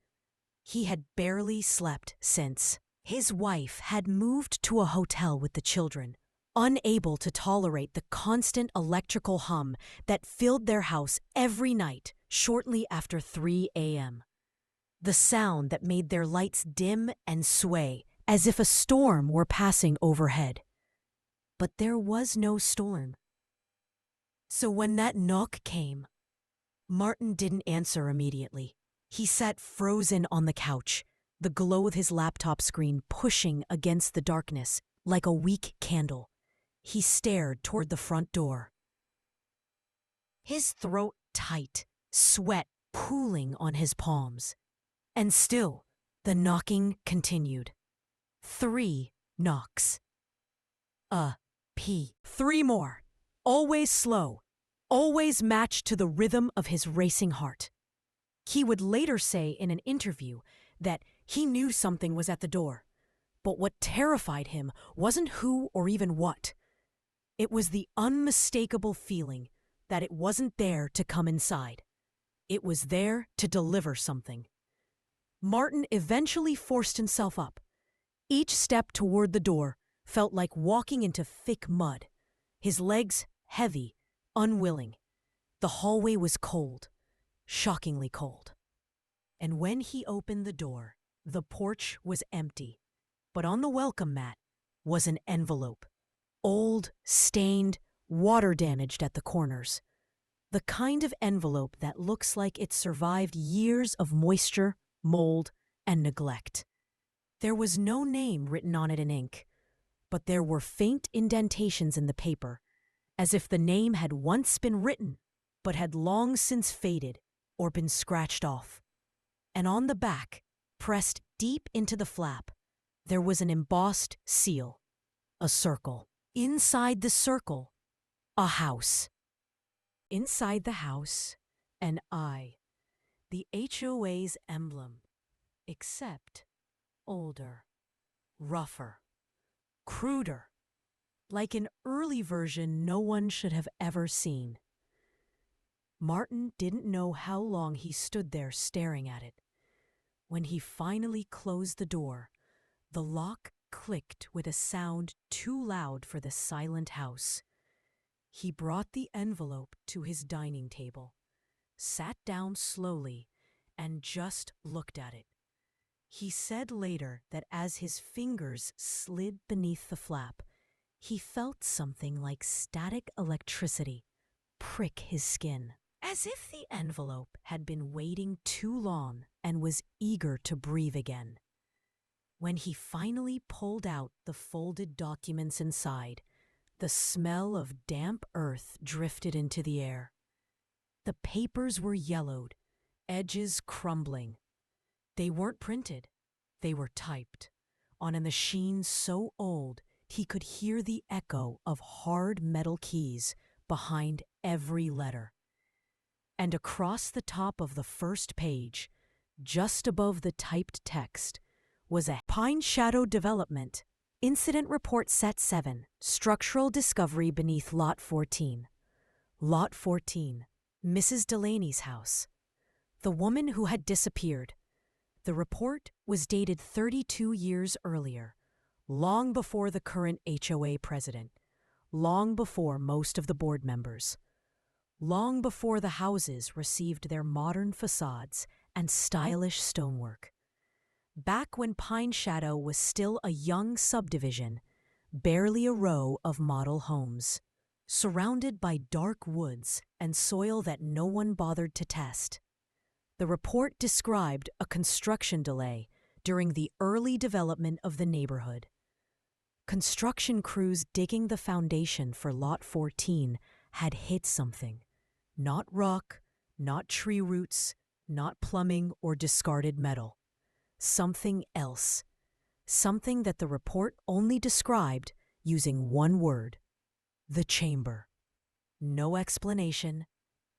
He had barely slept since. His wife had moved to a hotel with the children, unable to tolerate the constant electrical hum that filled their house every night shortly after 3 a.m. The sound that made their lights dim and sway as if a storm were passing overhead. But there was no storm. So when that knock came, Martin didn't answer immediately. He sat frozen on the couch, the glow of his laptop screen pushing against the darkness like a weak candle. He stared toward the front door. His throat tight, sweat pooling on his palms. And still, the knocking continued. 3 knocks. P. 3 more. Always slow. Always matched to the rhythm of his racing heart. He would later say in an interview that he knew something was at the door. But what terrified him wasn't who or even what. It was the unmistakable feeling that it wasn't there to come inside. It was there to deliver something. Martin eventually forced himself up. Each step toward the door felt like walking into thick mud, his legs heavy, unwilling. The The hallway was cold, shockingly cold. And when he opened the door, the porch was empty. But on the welcome mat was an envelope. Old, stained, water-damaged at the corners. The kind of envelope that looks like it survived years of moisture, mold, and neglect. There was no name written on it in ink, but there were faint indentations in the paper, as if the name had once been written, but had long since faded or been scratched off. And on the back, pressed deep into the flap, there was an embossed seal, a circle. Inside the circle, a house. Inside the house, an eye, the HOA's emblem, except older, rougher, cruder, like an early version no one should have ever seen. Martin didn't know how long he stood there staring at it. When he finally closed the door, the lock clicked with a sound too loud for the silent house. He brought the envelope to his dining table, sat down slowly, and just looked at it. He said later that as his fingers slid beneath the flap, he felt something like static electricity prick his skin, as if the envelope had been waiting too long and was eager to breathe again. When he finally pulled out the folded documents inside, the smell of damp earth drifted into the air. The papers were yellowed, edges crumbling. They weren't printed, they were typed, on a machine so old he could hear the echo of hard metal keys behind every letter. And across the top of the first page, just above the typed text, was a Pine Shadow Development, Incident Report Set 7, Structural Discovery Beneath Lot 14. Lot 14, Mrs. Delaney's house. The woman who had disappeared. The report was dated 32 years earlier, long before the current HOA president, long before most of the board members, long before the houses received their modern facades and stylish stonework. Back when Pine Shadow was still a young subdivision, barely a row of model homes, surrounded by dark woods and soil that no one bothered to test. The report described a construction delay during the early development of the neighborhood. Construction crews digging the foundation for Lot 14 had hit something. Not rock, not tree roots, not plumbing or discarded metal. Something else. Something that the report only described using one word: the chamber. No explanation,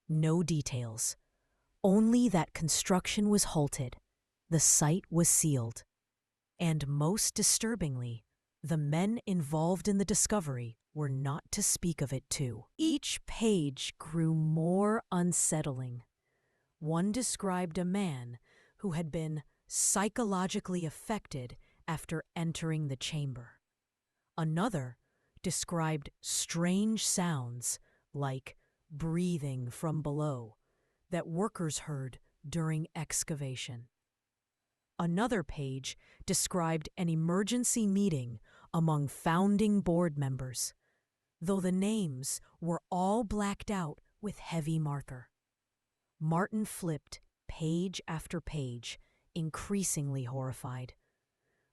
no details. Only that construction was halted, the site was sealed. And most disturbingly, the men involved in the discovery were not to speak of it too. Each page grew more unsettling. One described a man who had been psychologically affected after entering the chamber. Another described strange sounds like breathing from below that workers heard during excavation. Another page described an emergency meeting among founding board members, though the names were all blacked out with heavy marker. Martin flipped page after page, increasingly horrified.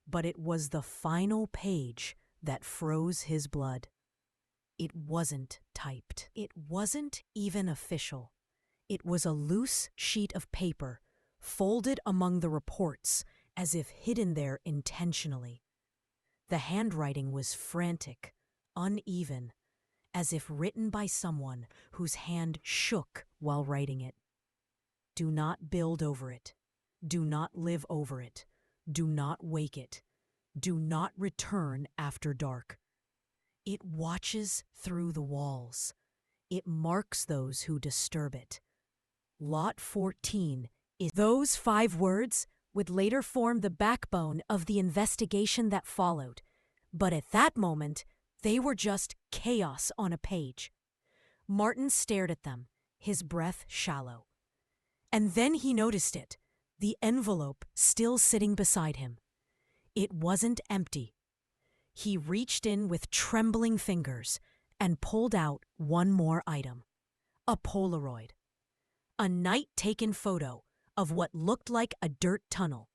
But it was the final page that froze his blood. It wasn't typed. It wasn't even official. It was a loose sheet of paper, folded among the reports as if hidden there intentionally. The handwriting was frantic, uneven, as if written by someone whose hand shook while writing it. Do not build over it. Do not live over it. Do not wake it. Do not return after dark. It watches through the walls. It marks those who disturb it. Lot 14 is... Those 5 words would later form the backbone of the investigation that followed, but at that moment, they were just chaos on a page. Martin stared at them, his breath shallow. And then he noticed it, the envelope still sitting beside him. It wasn't empty. He reached in with trembling fingers and pulled out one more item. A Polaroid. A night-taken photo of what looked like a dirt tunnel.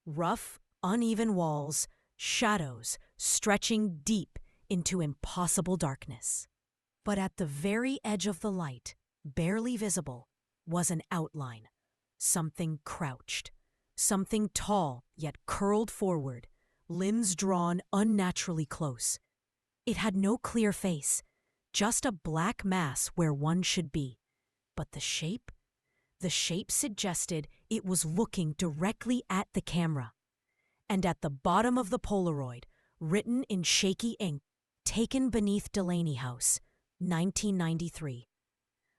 Rough, uneven walls, shadows stretching deep into impossible darkness. But at the very edge of the light, barely visible, was an outline. Something crouched. Something tall yet curled forward, limbs drawn unnaturally close. It had no clear face, just a black mass where one should be. But the shape? The shape suggested it was looking directly at the camera. And at the bottom of the Polaroid, written in shaky ink, taken beneath Delaney House, 1993.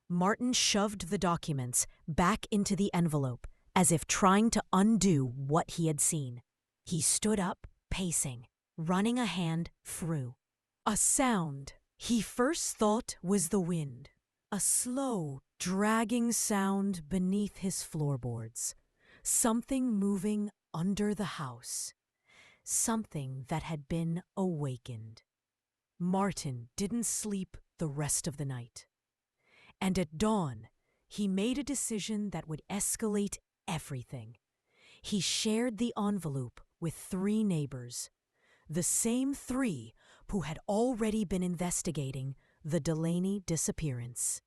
Martin shoved the documents back into the envelope, as if trying to undo what he had seen. He stood up, pacing, running a hand through. A sound he first thought was the wind. A slow, dragging sound beneath his floorboards. Something moving under the house. Something that had been awakened. Martin didn't sleep the rest of the night. And at dawn, he made a decision that would escalate everything. He shared the envelope with 3 neighbors, the same 3 who had already been investigating the Delaney disappearance.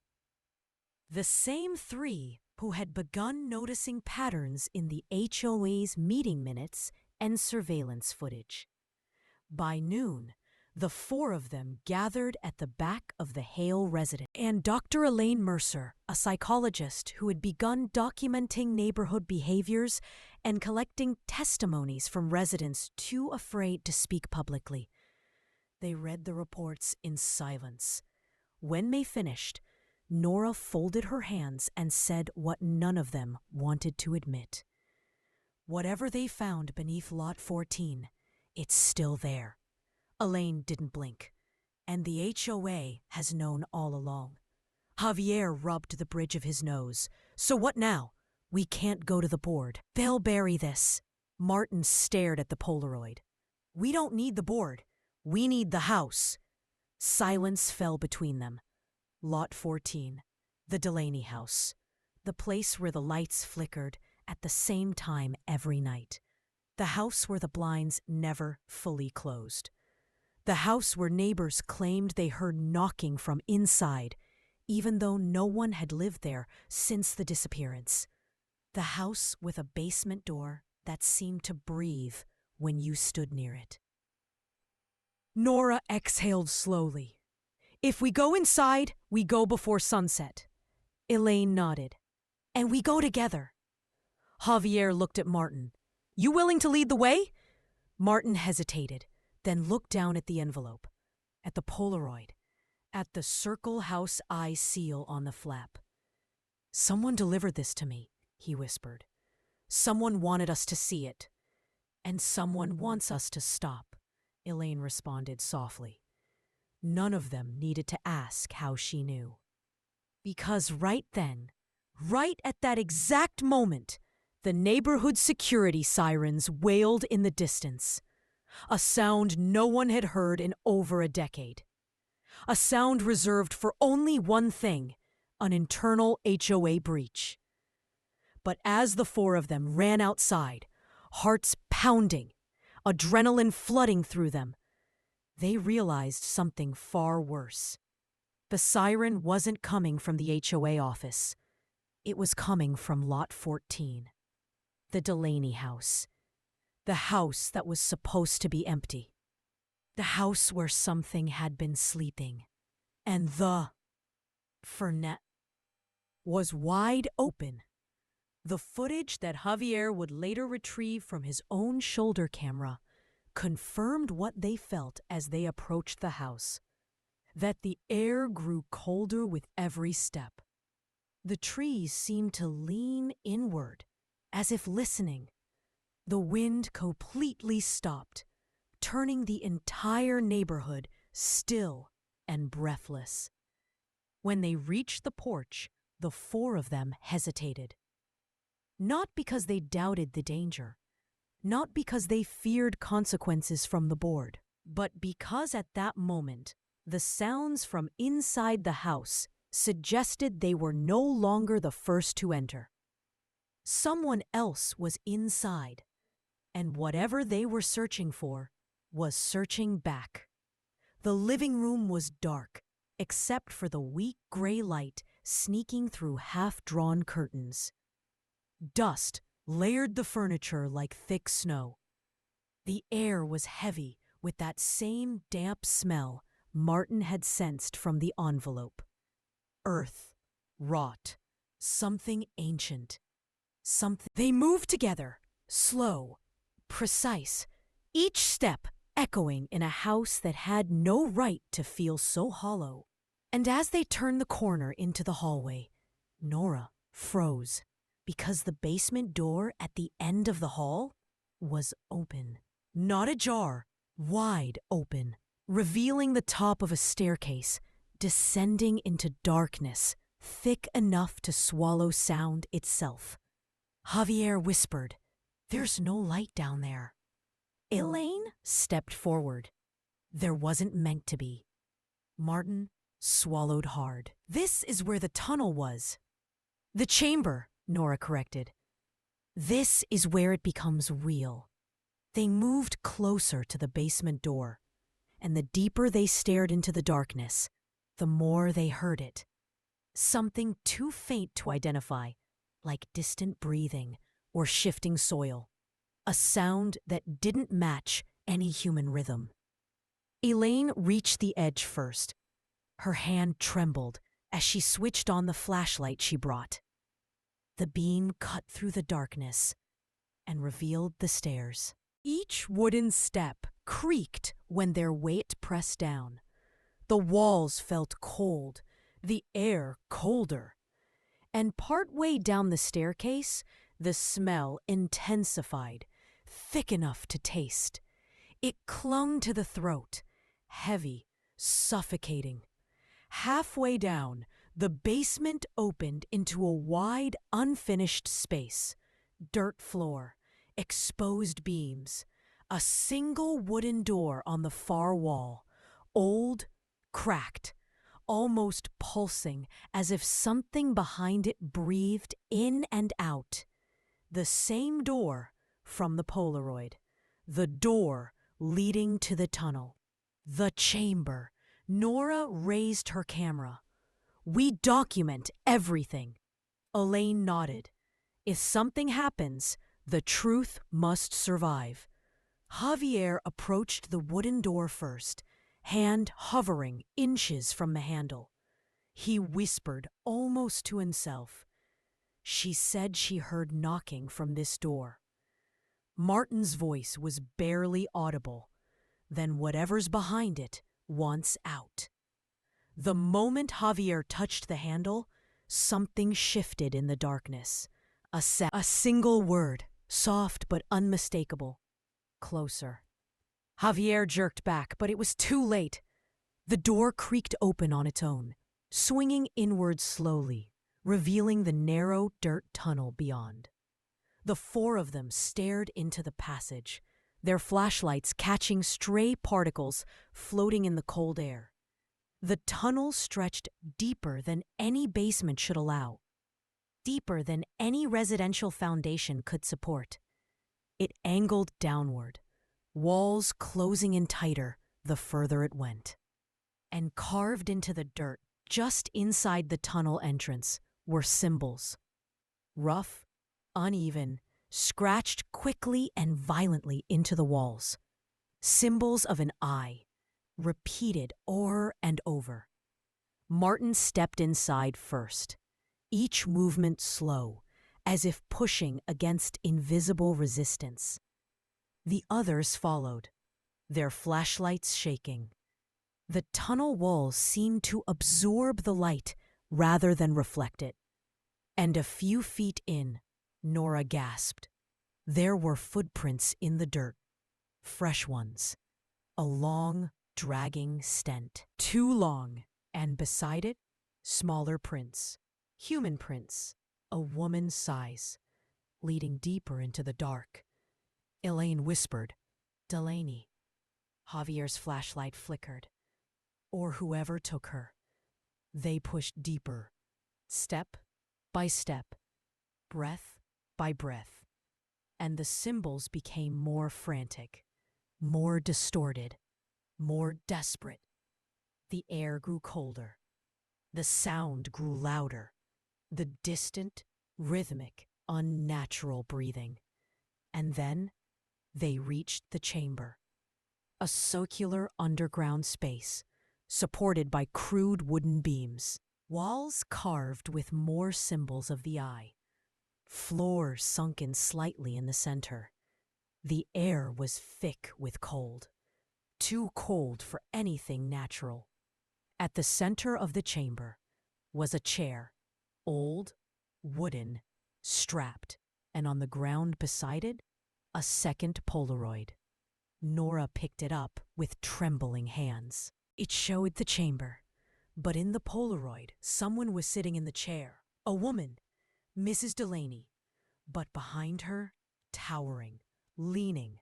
The same 3 who had begun noticing patterns in the HOA's meeting minutes and surveillance footage. By noon, the 4 of them gathered at the back of the Hale residence, and Dr. Elaine Mercer, a psychologist who had begun documenting neighborhood behaviors and collecting testimonies from residents too afraid to speak publicly. They read the reports in silence. When they finished, Nora folded her hands and said what none of them wanted to admit. Whatever they found beneath Lot 14, it's still there. Elaine didn't blink, and the HOA has known all along. Javier rubbed the bridge of his nose. So what now? We can't go to the board. They'll bury this. Martin stared at the Polaroid. We don't need the board. We need the house. Silence fell between them. Lot 14, the Delaney house, the place where the lights flickered at the same time every night. The house where the blinds never fully closed. The house where neighbors claimed they heard knocking from inside, even though no one had lived there since the disappearance. The house with a basement door that seemed to breathe when you stood near it. Nora exhaled slowly. If we go inside, we go before sunset. Elaine nodded. And we go together. Javier looked at Martin. You willing to lead the way? Martin hesitated, then looked down at the envelope, at the Polaroid, at the Circle House Eye seal on the flap. Someone delivered this to me, he whispered. Someone wanted us to see it. And someone wants us to stop, Elaine responded softly. None of them needed to ask how she knew. Because right then, right at that exact moment, the neighborhood security sirens wailed in the distance. A sound no one had heard in over a decade. A sound reserved for only one thing, an internal HOA breach. But as the 4 of them ran outside, hearts pounding, adrenaline flooding through them, they realized something far worse. The siren wasn't coming from the HOA office. It was coming from Lot 14, the Delaney house. The house that was supposed to be empty. The house where something had been sleeping. And the Fernet was wide open. The footage that Javier would later retrieve from his own shoulder camera confirmed what they felt as they approached the house. That the air grew colder with every step. The trees seemed to lean inward, as if listening. The wind completely stopped, turning the entire neighborhood still and breathless. When they reached the porch, The four of them hesitated. Not because they doubted the danger, not because they feared consequences from the board, but because at that moment, the sounds from inside the house suggested they were no longer the first to enter. Someone else was inside, and whatever they were searching for was searching back. The living room was dark, except for the weak gray light sneaking through half-drawn curtains. Dust layered the furniture like thick snow. The air was heavy with that same damp smell Martin had sensed from the envelope. Earth, rot, something ancient, something. They moved together, slow, precise, each step echoing in a house that had no right to feel so hollow. And as they turned the corner into the hallway, Nora froze because the basement door at the end of the hall was open. Not ajar, wide open, revealing the top of a staircase, descending into darkness, thick enough to swallow sound itself. Javier whispered, "There's no light down there." Elaine stepped forward. There wasn't meant to be. Martin swallowed hard. "This is where the tunnel was." "The chamber," Nora corrected. "This is where it becomes real." They moved closer to the basement door, and the deeper they stared into the darkness, the more they heard it. Something too faint to identify, like distant breathing or shifting soil. A sound that didn't match any human rhythm. Elaine reached the edge first. Her hand trembled as she switched on the flashlight she brought. The beam cut through the darkness and revealed the stairs. Each wooden step creaked when their weight pressed down. The walls felt cold, the air colder. And partway down the staircase, the smell intensified, thick enough to taste. It clung to the throat, heavy, suffocating. Halfway down, the basement opened into a wide, unfinished space. Dirt floor, exposed beams, a single wooden door on the far wall, old, cracked, almost pulsing as if something behind it breathed in and out. The same door from the Polaroid, the door leading to the tunnel. The chamber. Nora raised her camera. "We document everything." Elaine nodded. "If something happens, the truth must survive." Javier approached the wooden door first, hand hovering inches from the handle. He whispered almost to himself. "She said she heard knocking from this door." Martin's voice was barely audible. "Then whatever's behind it wants out." The moment Javier touched the handle, something shifted in the darkness. A single word, soft but unmistakable. "Closer." Javier jerked back, but it was too late. The door creaked open on its own, swinging inward slowly, revealing the narrow dirt tunnel beyond. The four of them stared into the passage, their flashlights catching stray particles floating in the cold air. The tunnel stretched deeper than any basement should allow, deeper than any residential foundation could support. It angled downward, walls closing in tighter the further it went. And carved into the dirt just inside the tunnel entrance were symbols. Rough, uneven, scratched quickly and violently into the walls. Symbols of an eye, repeated o'er and over. Martin stepped inside first, each movement slow, as if pushing against invisible resistance. The others followed, their flashlights shaking. The tunnel walls seemed to absorb the light rather than reflect it. And a few feet in, Nora gasped. There were footprints in the dirt, fresh ones, a long, dragging stent. Too long, and beside it, smaller prints, Human prints, a woman's size, leading deeper into the dark. Elaine whispered, "Delaney." Javier's flashlight flickered. Or whoever took her. They pushed deeper, step by step, breath by breath, and the symbols became more frantic, more distorted, more desperate. The air grew colder. The sound grew louder. The distant, rhythmic, unnatural breathing. And then they reached the chamber, a circular underground space supported by crude wooden beams, walls carved with more symbols of the eye, floor sunken slightly in the center. The air was thick with cold, too cold for anything natural. At the center of the chamber was a chair, old, wooden, strapped, and on the ground beside it, a second Polaroid. Nora picked it up with trembling hands. It showed the chamber, but in the Polaroid, someone was sitting in the chair. A woman, Mrs. Delaney, but behind her, towering, leaning,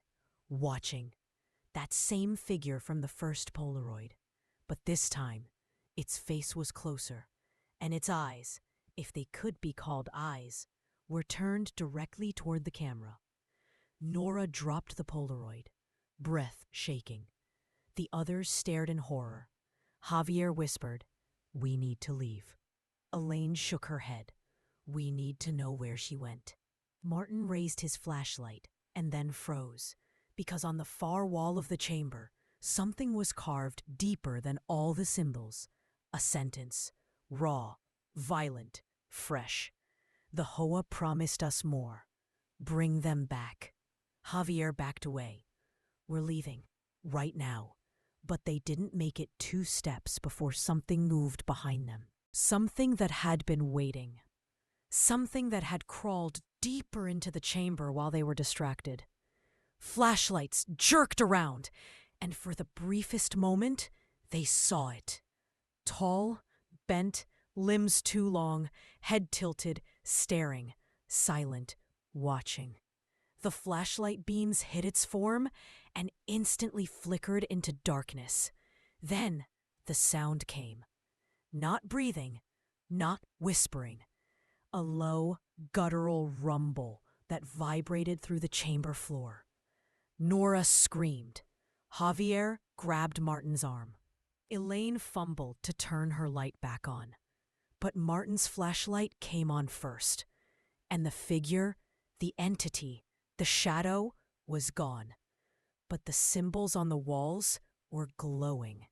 watching. That same figure from the first Polaroid. But this time, its face was closer, and its eyes, if they could be called eyes, were turned directly toward the camera. Nora dropped the Polaroid, breath shaking. The others stared in horror. Javier whispered, "We need to leave." Elaine shook her head. "We need to know where she went." Martin raised his flashlight and then froze, because on the far wall of the chamber, something was carved deeper than all the symbols. A sentence, raw, violent, fresh. "The HOA promised us more. Bring them back." Javier backed away. "We're leaving, right now." But they didn't make it 2 steps before something moved behind them. Something that had been waiting. Something that had crawled deeper into the chamber while they were distracted. Flashlights jerked around, and for the briefest moment, they saw it. Tall, bent, limbs too long, head tilted, staring, silent, watching. The flashlight beams hit its form and instantly flickered into darkness. Then the sound came. Not breathing, not whispering. A low, guttural rumble that vibrated through the chamber floor. Nora screamed. Javier grabbed Martin's arm. Elaine fumbled to turn her light back on. But Martin's flashlight came on first. And the figure, the entity, the shadow was gone. But the symbols on the walls were glowing.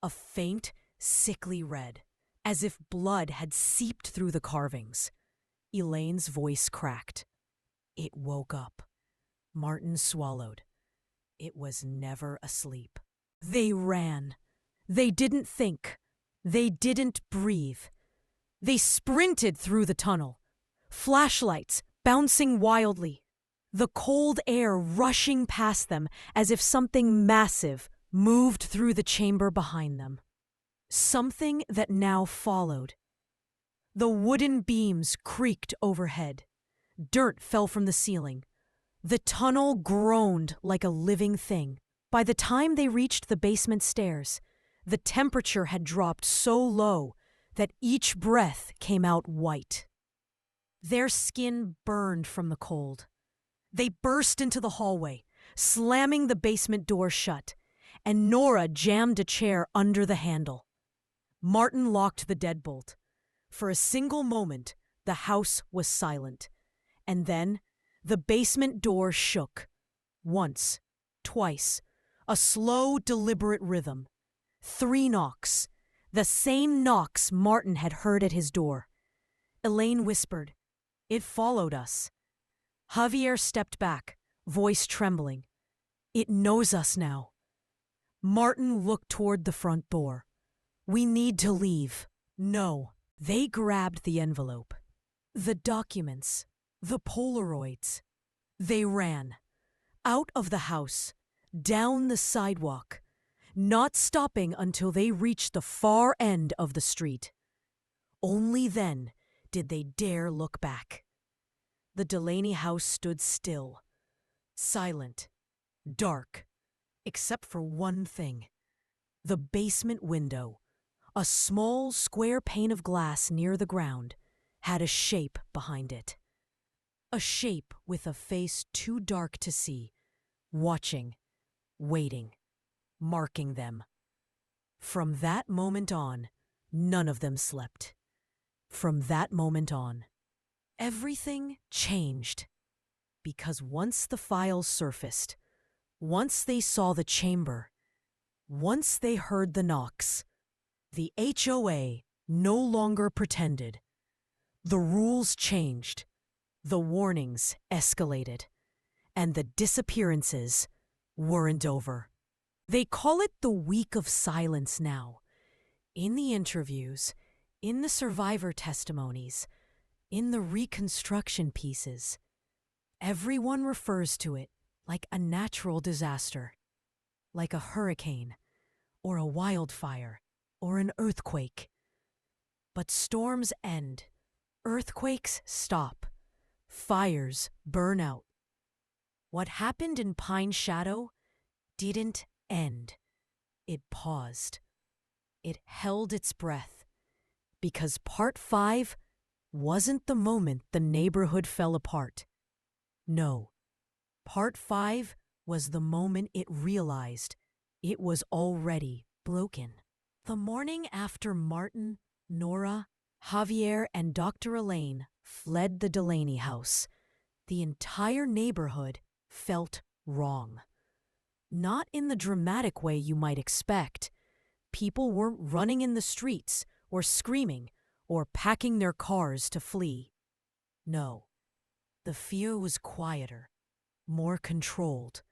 A faint, sickly red, as if blood had seeped through the carvings. Elaine's voice cracked. It woke up. Martin swallowed. It was never asleep. They ran. They didn't think. They didn't breathe. They sprinted through the tunnel. Flashlights bouncing wildly. The cold air rushing past them as if something massive moved through the chamber behind them. Something that now followed. The wooden beams creaked overhead. Dirt fell from the ceiling. The tunnel groaned like a living thing. By the time they reached the basement stairs, the temperature had dropped so low that each breath came out white. Their skin burned from the cold. They burst into the hallway, slamming the basement door shut, and Nora jammed a chair under the handle. Martin locked the deadbolt. For a single moment, the house was silent. And then, the basement door shook. Once, twice, a slow, deliberate rhythm. 3 knocks, the same knocks Martin had heard at his door. Elaine whispered, "It followed us." Javier stepped back, voice trembling. "It knows us now." Martin looked toward the front door. "We need to leave." "No." They grabbed the envelope, the documents, the Polaroids. They ran. Out of the house, down the sidewalk, not stopping until they reached the far end of the street. Only then did they dare look back. The Delaney house stood still, silent, dark, except for one thing. The basement window, a small square pane of glass near the ground, had a shape behind it. A shape with a face too dark to see, watching, waiting, marking them. From that moment on, none of them slept. From that moment on, everything changed. Because once the files surfaced, once they saw the chamber, once they heard the knocks, the HOA no longer pretended. The rules changed, the warnings escalated, and the disappearances weren't over. They call it the week of silence now. In the interviews, in the survivor testimonies, in the reconstruction pieces, everyone refers to it like a natural disaster, like a hurricane, or a wildfire, or an earthquake. But storms end, earthquakes stop, fires burn out. What happened in Pine Shadow didn't end. It paused. It held its breath. Because Part 5 wasn't the moment the neighborhood fell apart. No. Part 5 was the moment it realized it was already broken. The morning after Martin, Nora, Javier, and Dr. Elaine fled the Delaney house, the entire neighborhood felt wrong. Not in the dramatic way you might expect. People weren't running in the streets or screaming or packing their cars to flee. No. The fear was quieter, more controlled,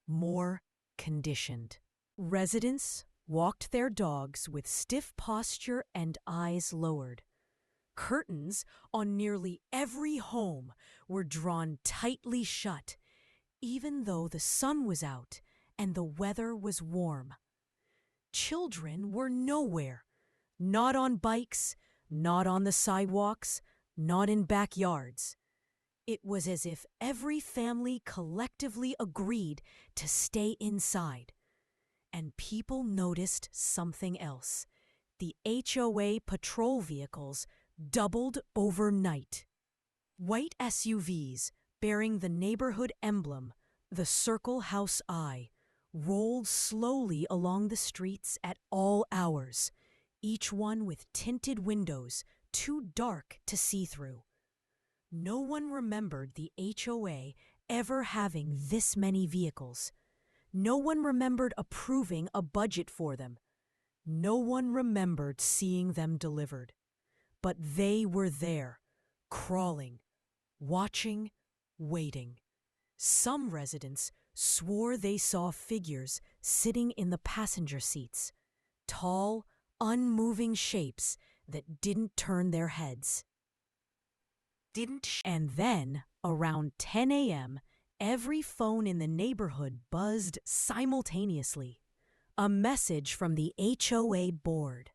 more conditioned. Residents walked their dogs with stiff posture and eyes lowered. Curtains on nearly every home were drawn tightly shut, even though the sun was out and the weather was warm. Children were nowhere, not on bikes, not on the sidewalks, not in backyards. It was as if every family collectively agreed to stay inside. And people noticed something else. The HOA patrol vehicles doubled overnight. White SUVs bearing the neighborhood emblem, the Circle House Eye, rolled slowly along the streets at all hours, each one with tinted windows too dark to see through. No one remembered the HOA ever having this many vehicles. No one remembered approving a budget for them. No one remembered seeing them delivered. But they were there, crawling, watching, waiting. Some residents swore they saw figures sitting in the passenger seats, tall, unmoving shapes that didn't turn their heads. And then, around 10 a.m., every phone in the neighborhood buzzed simultaneously. A message from the HOA board.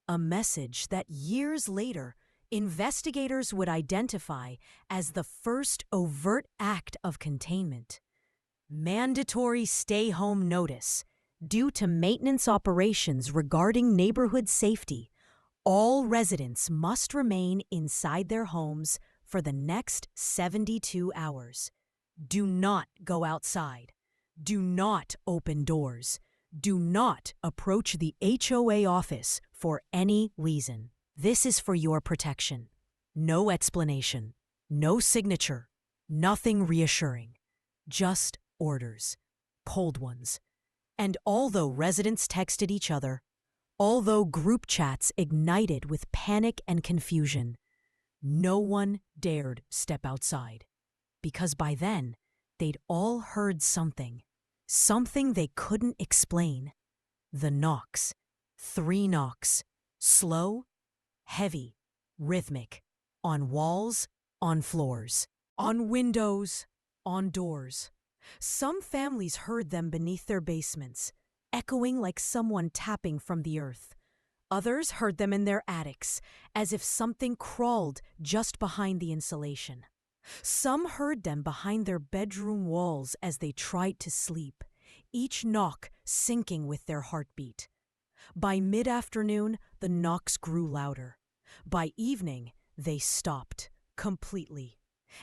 A message that years later, investigators would identify as the first overt act of containment. Mandatory stay-home notice. Due to maintenance operations regarding neighborhood safety, all residents must remain inside their homes for the next 72 hours. Do not go outside. Do not open doors. Do not approach the HOA office for any reason. This is for your protection. No explanation. No signature. Nothing reassuring. Just orders. Cold ones. And although residents texted each other, although group chats ignited with panic and confusion, no one dared step outside. Because by then, they'd all heard something. Something they couldn't explain. The knocks. 3 knocks. Slow, heavy, rhythmic. On walls, on floors, on windows, on doors. Some families heard them beneath their basements, echoing like someone tapping from the earth. Others heard them in their attics, as if something crawled just behind the insulation. Some heard them behind their bedroom walls as they tried to sleep, each knock syncing with their heartbeat. By mid-afternoon, the knocks grew louder. By evening, they stopped completely,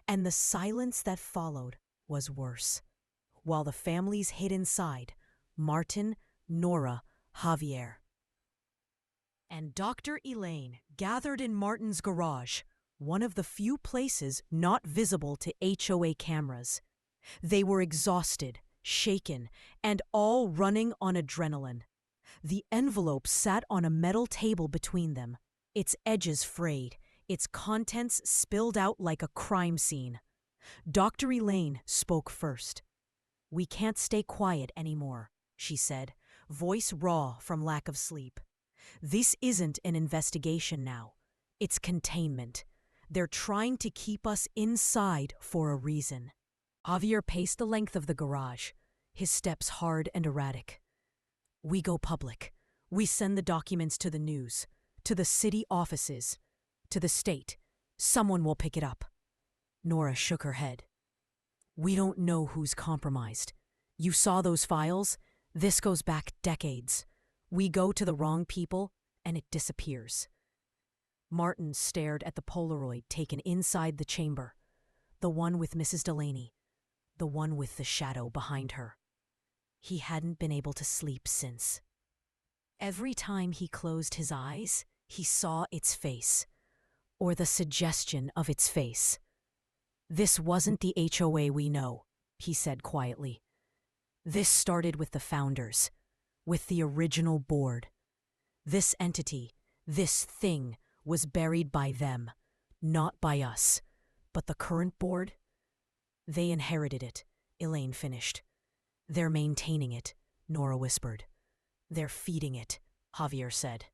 and the silence that followed was worse. While the families hid inside, Martin, Nora, Javier, and Dr. Elaine gathered in Martin's garage, one of the few places not visible to HOA cameras. They were exhausted, shaken, and all running on adrenaline. The envelope sat on a metal table between them, its edges frayed, its contents spilled out like a crime scene. Dr. Elaine spoke first. "We can't stay quiet anymore," she said, voice raw from lack of sleep. "This isn't an investigation now. It's containment. They're trying to keep us inside for a reason." Javier paced the length of the garage, his steps hard and erratic. "We go public. We send the documents to the news, to the city offices, to the state. Someone will pick it up." Nora shook her head. "We don't know who's compromised. You saw those files? This goes back decades. We go to the wrong people, and it disappears." Martin stared at the Polaroid taken inside the chamber, the one with Mrs. Delaney, the one with the shadow behind her. He hadn't been able to sleep since. Every time he closed his eyes, he saw its face, or the suggestion of its face. "This wasn't the HOA we know," he said quietly. "This started with the founders, with the original board. This entity, this thing, was buried by them, not by us. But the current board? They inherited it," Elaine finished. "They're maintaining it," Nora whispered. "They're feeding it," Javier said.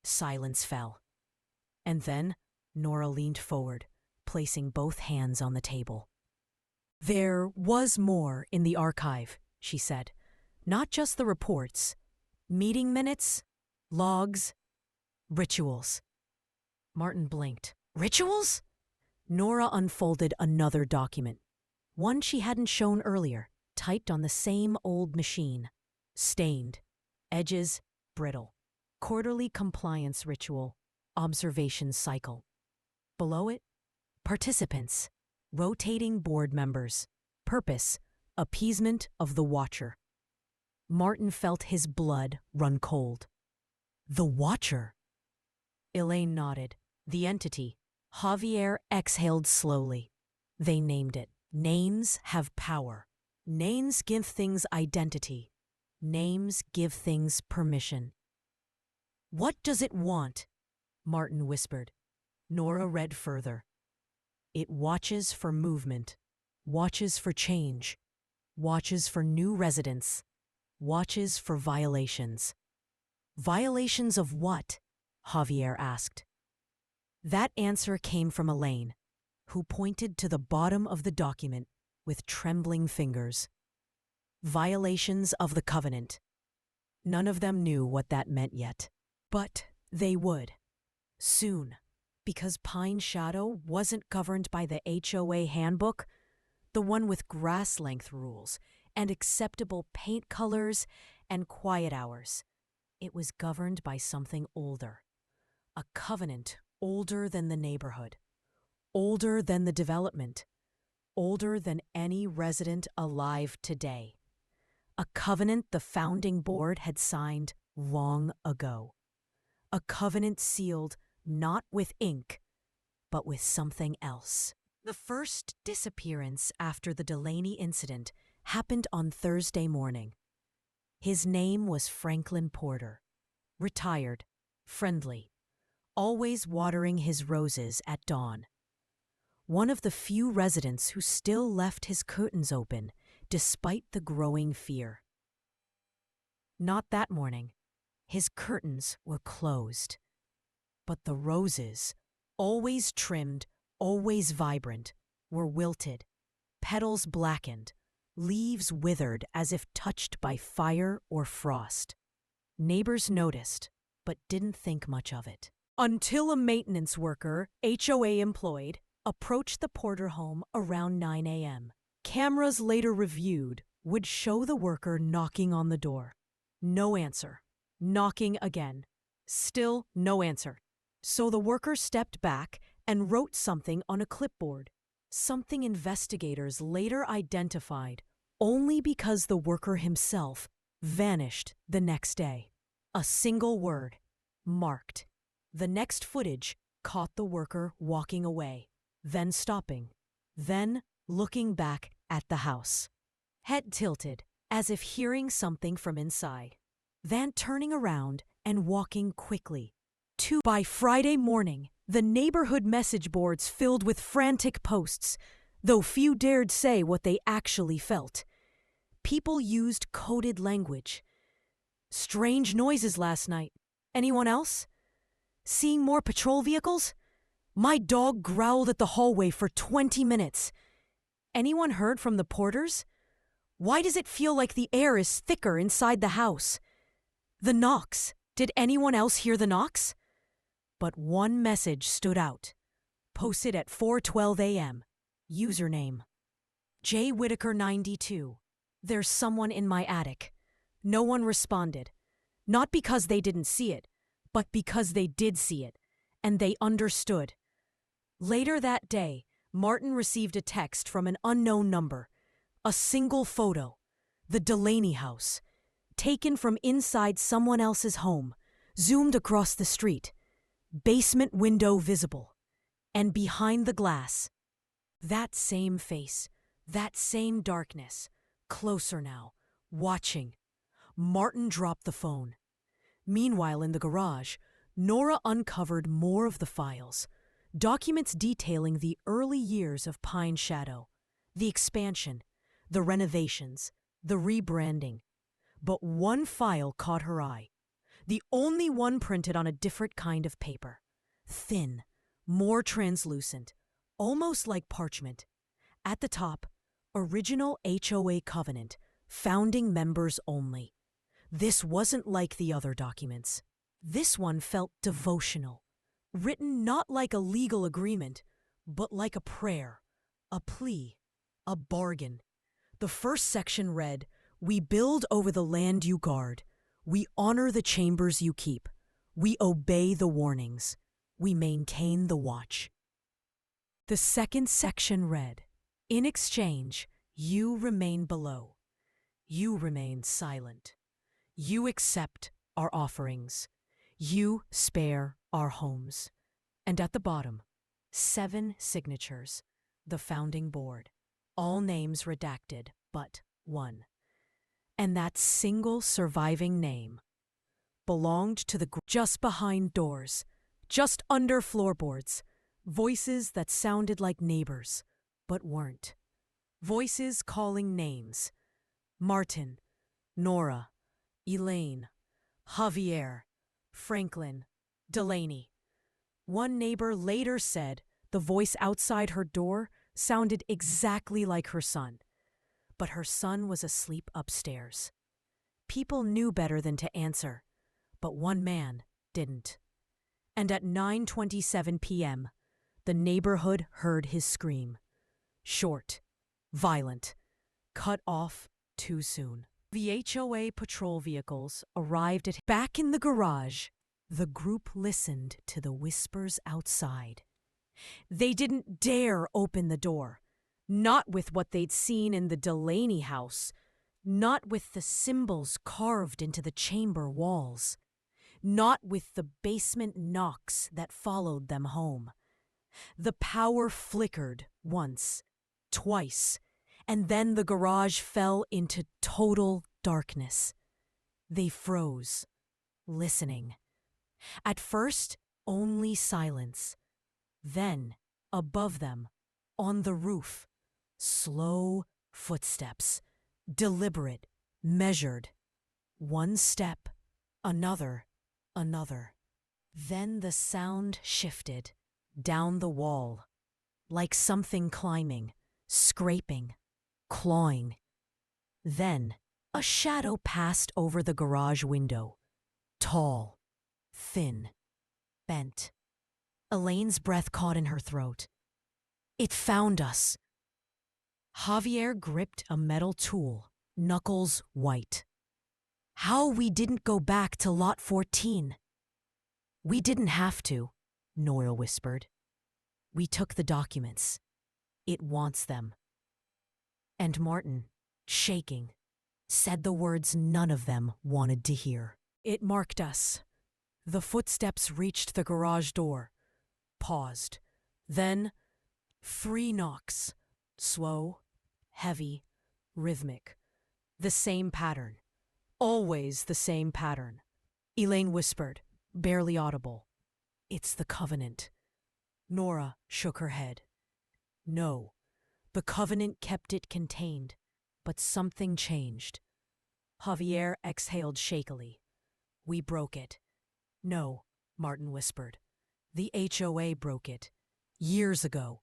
Silence fell. And then Nora leaned forward, placing both hands on the table. "There was more in the archive," she said. "Not just the reports. Meeting minutes, logs, rituals." Martin blinked. "Rituals?" Nora unfolded another document, one she hadn't shown earlier, typed on the same old machine. Stained, edges brittle. Quarterly compliance ritual, observation cycle. Below it, participants, rotating board members. Purpose, appeasement of the Watcher. Martin felt his blood run cold. The Watcher? Elaine nodded. The entity. Javier exhaled slowly. They named it. Names have power. Names give things identity. Names give things permission. "What does it want?" Martin whispered. Nora read further. "It watches for movement, watches for change, watches for new residents, watches for violations." "Violations of what?" Javier asked. That answer came from Elaine, who pointed to the bottom of the document with trembling fingers. Violations of the covenant. None of them knew what that meant yet. But they would. Soon. Because Pine Shadow wasn't governed by the HOA handbook, the one with grass-length rules and acceptable paint colors and quiet hours. It was governed by something older. A covenant older than the neighborhood, older than the development, older than any resident alive today. A covenant the founding board had signed long ago. A covenant sealed not with ink, but with something else. The first disappearance after the Delaney incident happened on Thursday morning. His name was Franklin Porter. Retired, friendly, always watering his roses at dawn. One of the few residents who still left his curtains open despite the growing fear. Not that morning. His curtains were closed. But the roses, always trimmed, always vibrant, were wilted, petals blackened, leaves withered as if touched by fire or frost. Neighbors noticed, but didn't think much of it. Until a maintenance worker, HOA employed, approached the Porter home around 9 a.m. Cameras later reviewed would show the worker knocking on the door. No answer. Knocking again. Still no answer. So the worker stepped back and wrote something on a clipboard. Something investigators later identified only because the worker himself vanished the next day. A single word. Marked. The next footage caught the worker walking away, then stopping, then looking back at the house. Head tilted, as if hearing something from inside. Then turning around and walking quickly. By Friday morning, the neighborhood message boards filled with frantic posts, though few dared say what they actually felt. People used coded language. Strange noises last night. Anyone else? Seeing more patrol vehicles? My dog growled at the hallway for 20 minutes. Anyone heard from the Porters? Why does it feel like the air is thicker inside the house? The knocks. Did anyone else hear the knocks? But one message stood out. Posted at 4:12 a.m. Username: J. Whitaker 92. There's someone in my attic. No one responded. Not because they didn't see it, but because they did see it, and they understood. Later that day, Martin received a text from an unknown number. A single photo. The Delaney house. Taken from inside someone else's home. Zoomed across the street. Basement window visible. And behind the glass, that same face, that same darkness, closer now, watching. Martin dropped the phone. Meanwhile, in the garage, Nora uncovered more of the files, documents detailing the early years of Pine Shadow, the expansion, the renovations, the rebranding. But one file caught her eye. The only one printed on a different kind of paper. Thin, more translucent, almost like parchment. At the top, original HOA covenant, founding members only. This wasn't like the other documents. This one felt devotional, written not like a legal agreement, but like a prayer, a plea, a bargain. The first section read, "We build over the land you guard. We honor the chambers you keep. We obey the warnings. We maintain the watch." The second section read, "In exchange, you remain below. You remain silent. You accept our offerings. You spare our homes." And at the bottom, 7 signatures, the founding board, all names redacted but one. And that single surviving name belonged to the just behind doors, just under floorboards, voices that sounded like neighbors, but weren't. Voices calling names. Martin, Nora, Elaine, Javier, Franklin, Delaney. One neighbor later said the voice outside her door sounded exactly like her son, but her son was asleep upstairs. People knew better than to answer, but one man didn't. And at 9:27 p.m., the neighborhood heard his scream. Short, violent, cut off too soon. The HOA patrol vehicles arrived at back in the garage. The group listened to the whispers outside. They didn't dare open the door, not with what they'd seen in the Delaney house, not with the symbols carved into the chamber walls, not with the basement knocks that followed them home. The power flickered once, twice, and then the garage fell into total darkness. They froze, listening. At first, only silence. Then, above them, on the roof, slow footsteps, deliberate, measured. One step, another, another. Then the sound shifted, down the wall, like something climbing, scraping, clawing. Then, a shadow passed over the garage window. Tall, thin, bent. Elaine's breath caught in her throat. It found us. Javier gripped a metal tool, knuckles white. How we didn't go back to lot 14? We didn't have to, Nora whispered. We took the documents. It wants them. And Martin, shaking, said the words none of them wanted to hear. It marked us. The footsteps reached the garage door, paused. Then, 3 knocks. Slow, heavy, rhythmic. The same pattern. Always the same pattern. Elaine whispered, barely audible. It's the covenant. Nora shook her head. No, the covenant kept it contained, but something changed. Javier exhaled shakily. We broke it. No, Martin whispered. The HOA broke it. Years ago.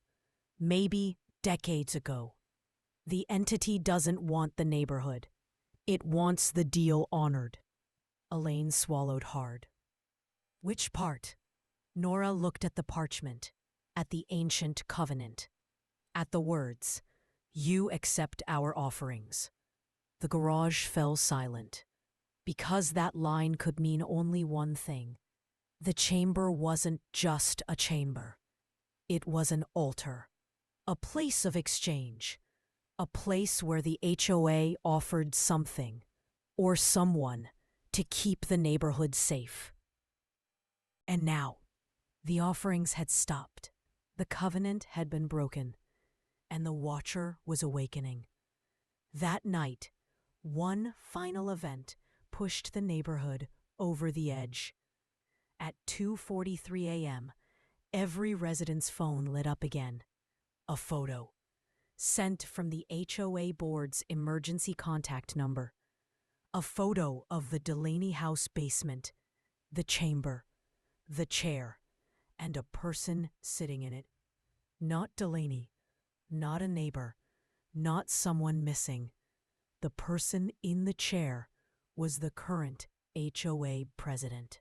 Maybe decades ago. The entity doesn't want the neighborhood. It wants the deal honored. Elaine swallowed hard. Which part? Nora looked at the parchment, at the ancient covenant, at the words, You accept our offerings. The garage fell silent, because that line could mean only one thing. The chamber wasn't just a chamber. It was an altar, a place of exchange, a place where the HOA offered something, or someone, to keep the neighborhood safe. And now, the offerings had stopped, the covenant had been broken, and the Watcher was awakening. That night, one final event pushed the neighborhood over the edge. At 2:43 a.m., every resident's phone lit up again. A photo, sent from the HOA board's emergency contact number. A photo of the Delaney house basement, the chamber, the chair, and a person sitting in it. Not Delaney, not a neighbor, not someone missing. The person in the chair was the current HOA president.